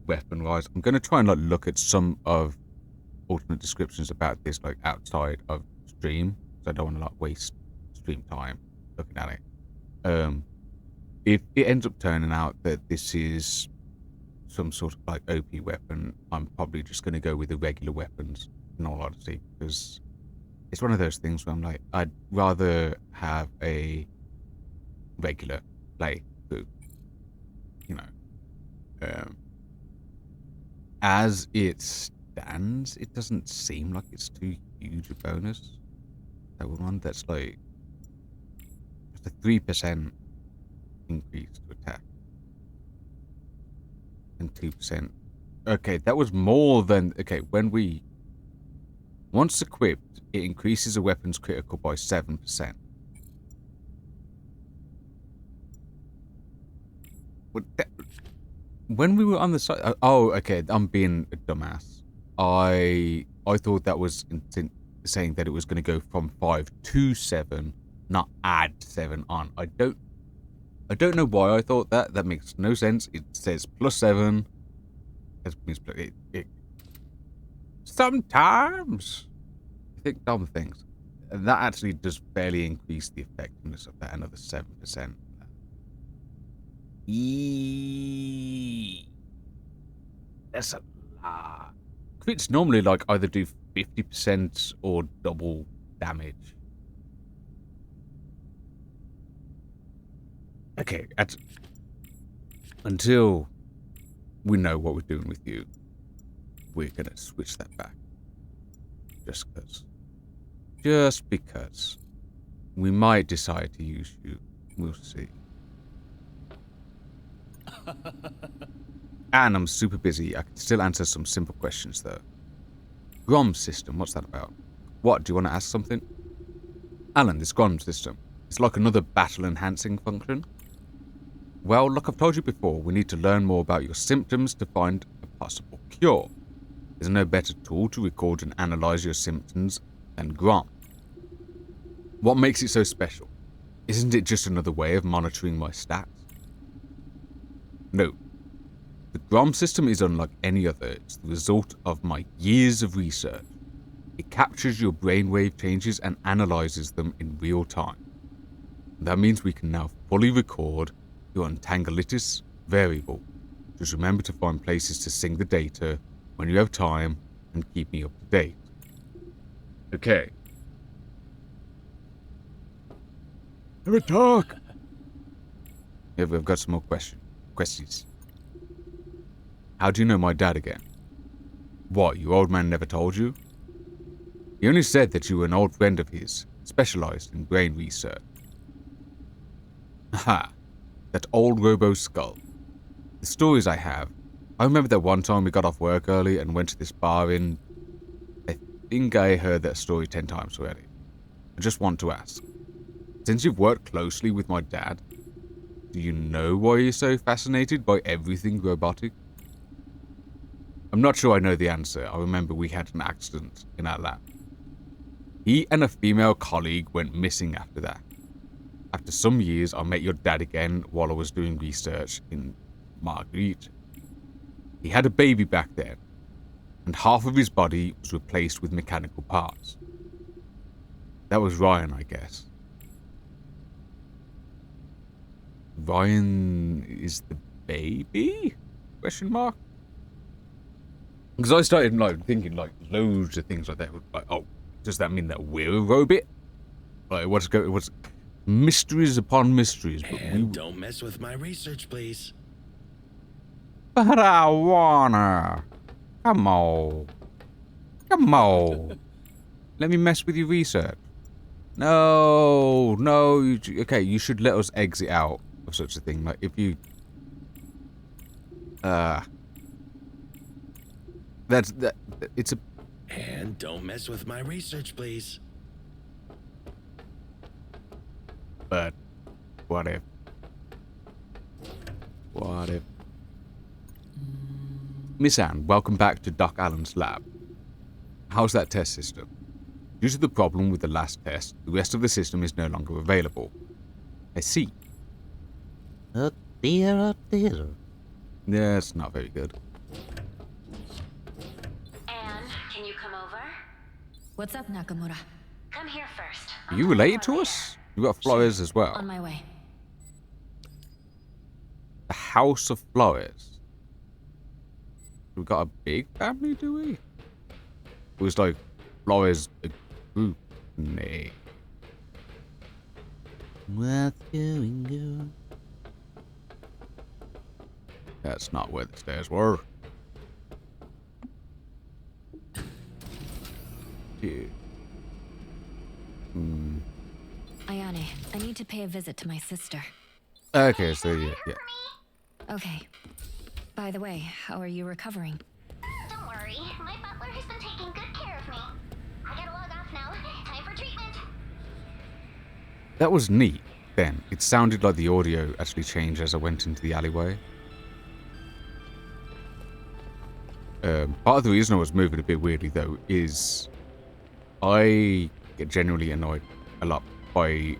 weapon-wise, I'm going to try and like look at some of alternate descriptions about this like outside of stream, so I don't want to like waste stream time looking at it. If it ends up turning out that this is some sort of like OP weapon, I'm probably just going to go with the regular weapons, in all honesty, because it's one of those things where I'm like, I'd rather have a regular play through, you know. As it stands, it doesn't seem like it's too huge a bonus. That one that's like just a 3% increase to attack. And 2%. Okay, that was more than... Okay, once equipped, it increases a weapon's critical by 7%. When we were on the side... Oh, okay, I'm being a dumbass. I thought that was saying that it was going to go from 5 to 7, not add 7 on. I don't know why I thought that. That makes no sense. It says +7. That means it. Sometimes I think dumb things. And that actually does barely increase the effectiveness of that, another 7%. That's a lot. Crits normally like either do 50% or double damage. Okay, until we know what we're doing with you, we're gonna switch that back. Just because. We might decide to use you. We'll see. And I'm super busy. I can still answer some simple questions though. Grom system, what's that about? What, do you want to ask something? Alan, this Grom system. It's like another battle enhancing function. Well, like I've told you before, we need to learn more about your symptoms to find a possible cure. There's no better tool to record and analyze your symptoms than Grom. What makes it so special? Isn't it just another way of monitoring my stats? No. The Grom system is unlike any other. It's the result of my years of research. It captures your brainwave changes and analyzes them in real time. That means we can now fully record your untangleitis variable. Just remember to find places to sync the data when you have time and keep me up to date. Okay. Have a talk. Yeah, we've got some more questions. How do you know my dad again? What, your old man never told you? He only said that you were an old friend of his, specialized in brain research. Aha, that old robo skull. The stories I have. I remember that one time we got off work early and went to this bar in... I think I heard that story 10 times already. I just want to ask. Since you've worked closely with my dad, do you know why you're so fascinated by everything robotic? I'm not sure I know the answer. I remember we had an accident in our lab. He and a female colleague went missing after that. After some years, I met your dad again while I was doing research in Marguerite. He had a baby back then, and half of his body was replaced with mechanical parts. That was Ryan, I guess. Ryan is the baby? Question mark? Because I started thinking loads of things like that. Like, oh, does that mean that we're a robot? Like, what's mysteries upon mysteries? But And don't mess with my research, please. But I wanna. Come on. Let me mess with your research. No. Okay, you should let us exit out of such a thing. Like, if you... it's a... And don't mess with my research, please. But, what if? Miss Anne, welcome back to Doc Allen's lab. How's that test system? Due to the problem with the last test, the rest of the system is no longer available. I see. Oh dear. Yeah, it's not very good. Anne, can you come over? What's up, Nakamura? Come here first. Are you related to us? You got Flores as well. On my way. The House of Flores. We got a big family, do we? It was like Flores a group name. What's going on? That's not where the stairs were. Yeah. Ayane, I need to pay a visit to my sister. Okay, so yeah. Okay. By the way, how are you recovering? Don't worry, my butler has been taking good care of me. I gotta log off now. Time for treatment. That was neat, then. It sounded like the audio actually changed as I went into the alleyway. Part of the reason I was moving a bit weirdly, though, is I get genuinely annoyed a lot by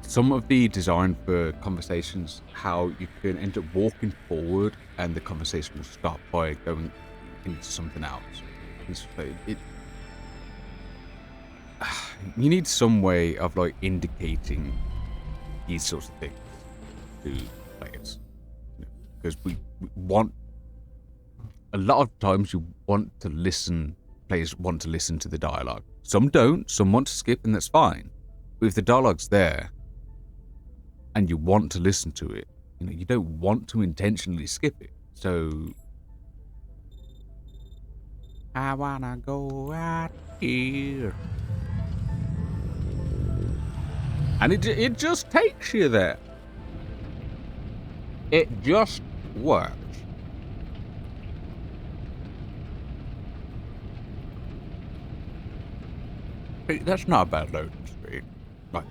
some of the design for conversations, how you can end up walking forward and the conversation will stop by going into something else. It's like, you need some way of like indicating these sorts of things to players, because we want, a lot of times you want to listen, players want to listen to the dialogue. Some don't, some want to skip, and that's fine. But if the dialogue's there and you want to listen to it, you don't want to intentionally skip it. So I wanna go right here. And it just takes you there. It just works. That's not a bad loading screen. Right.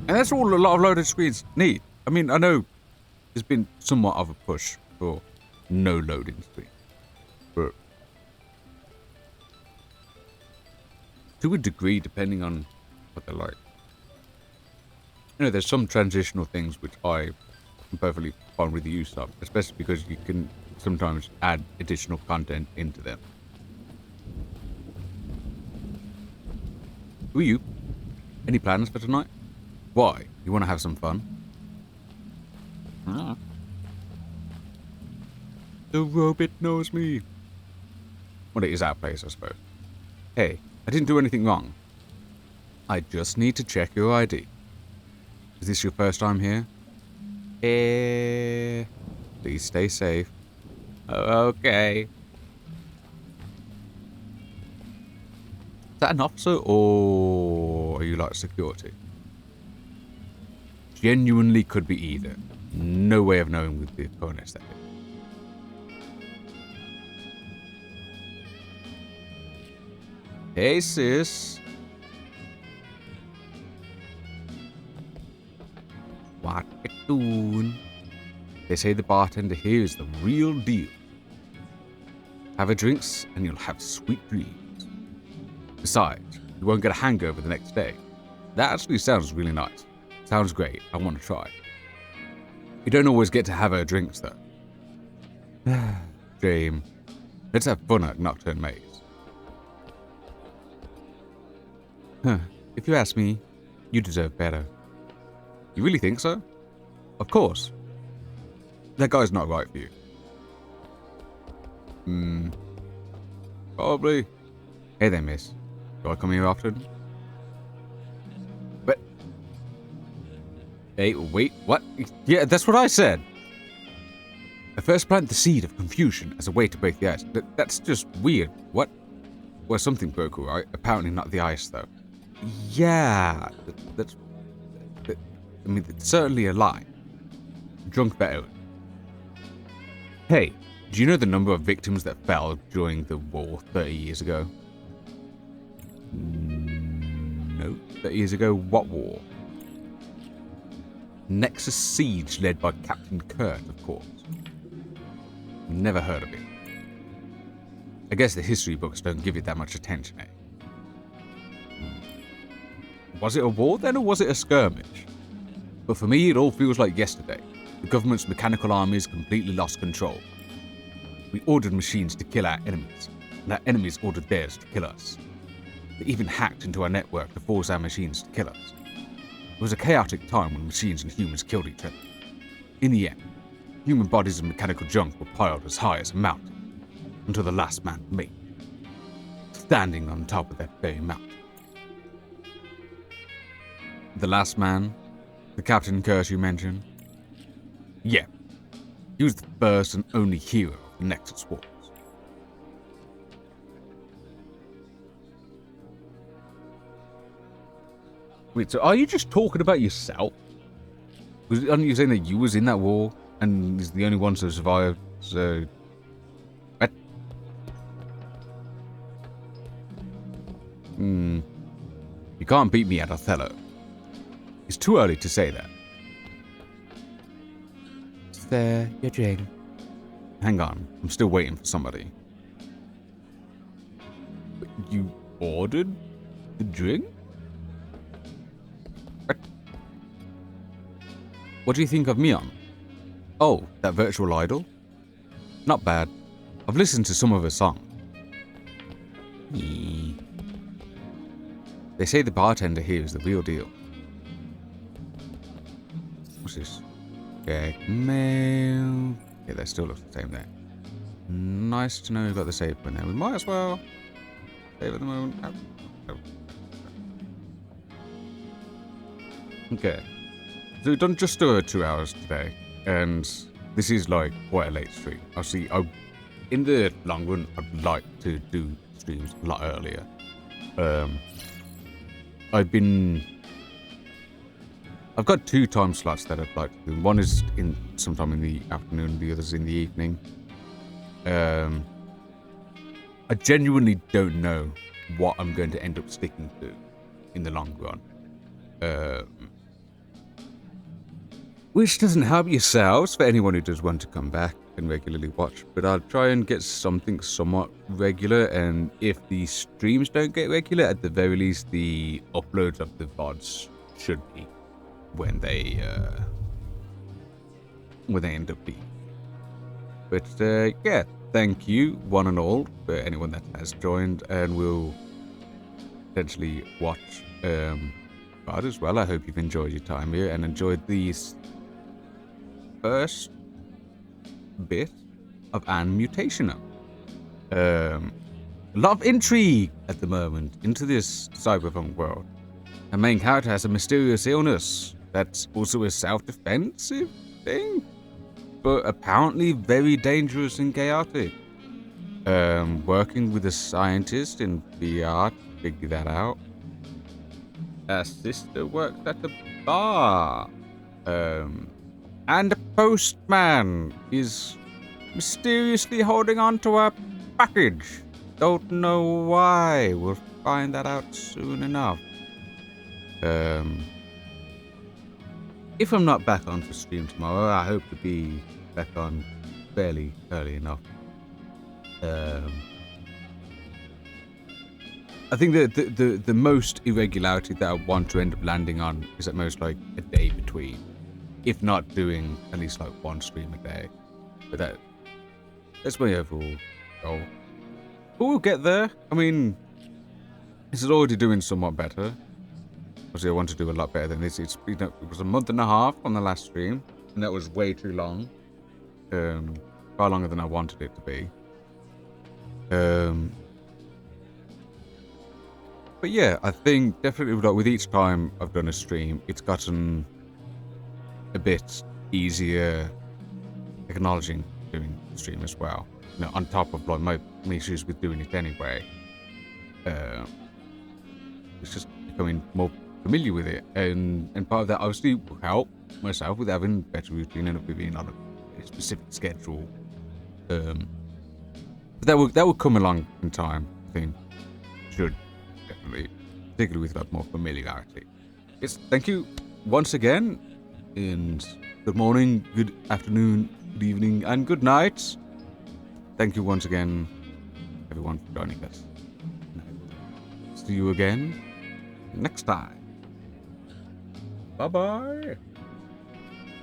And that's all a lot of loaded screens need. I mean, I know there's been somewhat of a push for no loading screen. But to a degree, depending on what they're like. There's some transitional things which I am perfectly fine with the use of, especially because you can sometimes add additional content into them. Who are you? Any plans for tonight? Why? You want to have some fun? The robot knows me. Well, it is our place, I suppose. Hey, I didn't do anything wrong. I just need to check your ID. Is this your first time here? Please stay safe. Okay. Is that an officer, or are you like security? Genuinely could be either. No way of knowing with the current aesthetic. Hey, sis. What you doing? They say the bartender here is the real deal. Have a drinks and you'll have sweet dreams. Besides, you won't get a hangover the next day. That actually sounds really nice. Sounds great. I want to try. You don't always get to have her drinks, though. Dream. Let's have fun at Nocturne Maze. Huh. If you ask me, you deserve better. You really think so? Of course. That guy's not right for you. Probably. Hey there, miss. Do I come here often? But... Hey, wait, what? Yeah, that's what I said. I first plant the seed of confusion as a way to break the ice. That's just weird. What? Well, something broke, all right? Apparently not the ice, though. Yeah, that's... I mean, it's certainly a lie. Drunk veteran. Hey, do you know the number of victims that fell during the war 30 years ago? No. 30 years ago, what war? Nexus Siege, led by Captain Kurt, of course. Never heard of it. I guess the history books don't give it that much attention, eh? Was it a war then, or was it a skirmish? But for me, it all feels like yesterday. The government's mechanical armies completely lost control. We ordered machines to kill our enemies, and our enemies ordered theirs to kill us. They even hacked into our network to force our machines to kill us. It was a chaotic time when machines and humans killed each other. In the end, human bodies and mechanical junk were piled as high as a mountain, until the last man remained, standing on top of that very mountain. The last man? The Captain Kurt you mentioned? Yeah. He was the first and only hero of the Nexus Wars. Wait, so are you just talking about yourself? Aren't you saying that you was in that war and is the only one to survive, so... What? You can't beat me at Othello. It's too early to say that. Is there your drink? Hang on, I'm still waiting for somebody. But you ordered the drink? What do you think of me on? Oh, that virtual idol? Not bad. I've listened to some of her songs. They say the bartender here is the real deal. What's this? Check mail. Yeah, that still looks the same there. Nice to know we've got the save point there. We might as well save at the moment. Oh. Okay. So we've done just over 2 hours today, and this is like quite a late stream. Obviously, in the long run, I'd like to do streams a lot earlier. I've got 2 time slots that I'd like to do. One is in sometime in the afternoon, the other's in the evening. I genuinely don't know what I'm going to end up sticking to in the long run. Which doesn't help yourselves for anyone who does want to come back and regularly watch, but I'll try and get something somewhat regular, and if the streams don't get regular, at the very least the uploads of the VODs should be when they end up being. But yeah, thank you one and all for anyone that has joined, and we'll potentially watch. But as well, I hope you've enjoyed your time here and enjoyed these first bit of Anno Mutationem. A lot of intrigue at the moment into this cyberpunk world. The main character has a mysterious illness that's also a self-defensive thing, but apparently very dangerous and chaotic. Working with a scientist in VR to figure that out. Her sister works at the bar. And the postman is mysteriously holding on to a package. Don't know why. We'll find that out soon enough. If I'm not back on for stream tomorrow, I hope to be back on fairly early enough. I think the most irregularity that I want to end up landing on is at most like a day between, if not doing at least like one stream a day. But that's my overall goal. But we'll get there. I mean, this is already doing somewhat better. Obviously, I want to do a lot better than this. It was a month and a half on the last stream, and that was way too long. Far longer than I wanted it to be. But yeah, I think definitely like with each time I've done a stream, it's gotten a bit easier acknowledging doing the stream as well. You know, on top of like my issues with doing it anyway. It's just becoming more familiar with it, and part of that obviously will help myself with having better routine and being on a specific schedule. But that will come along in time, I think. Should definitely, particularly with like more familiarity. Yes, thank you once again, and good morning, good afternoon, good evening, and good night. Thank you once again, everyone, for joining us. See you again next time. Bye bye.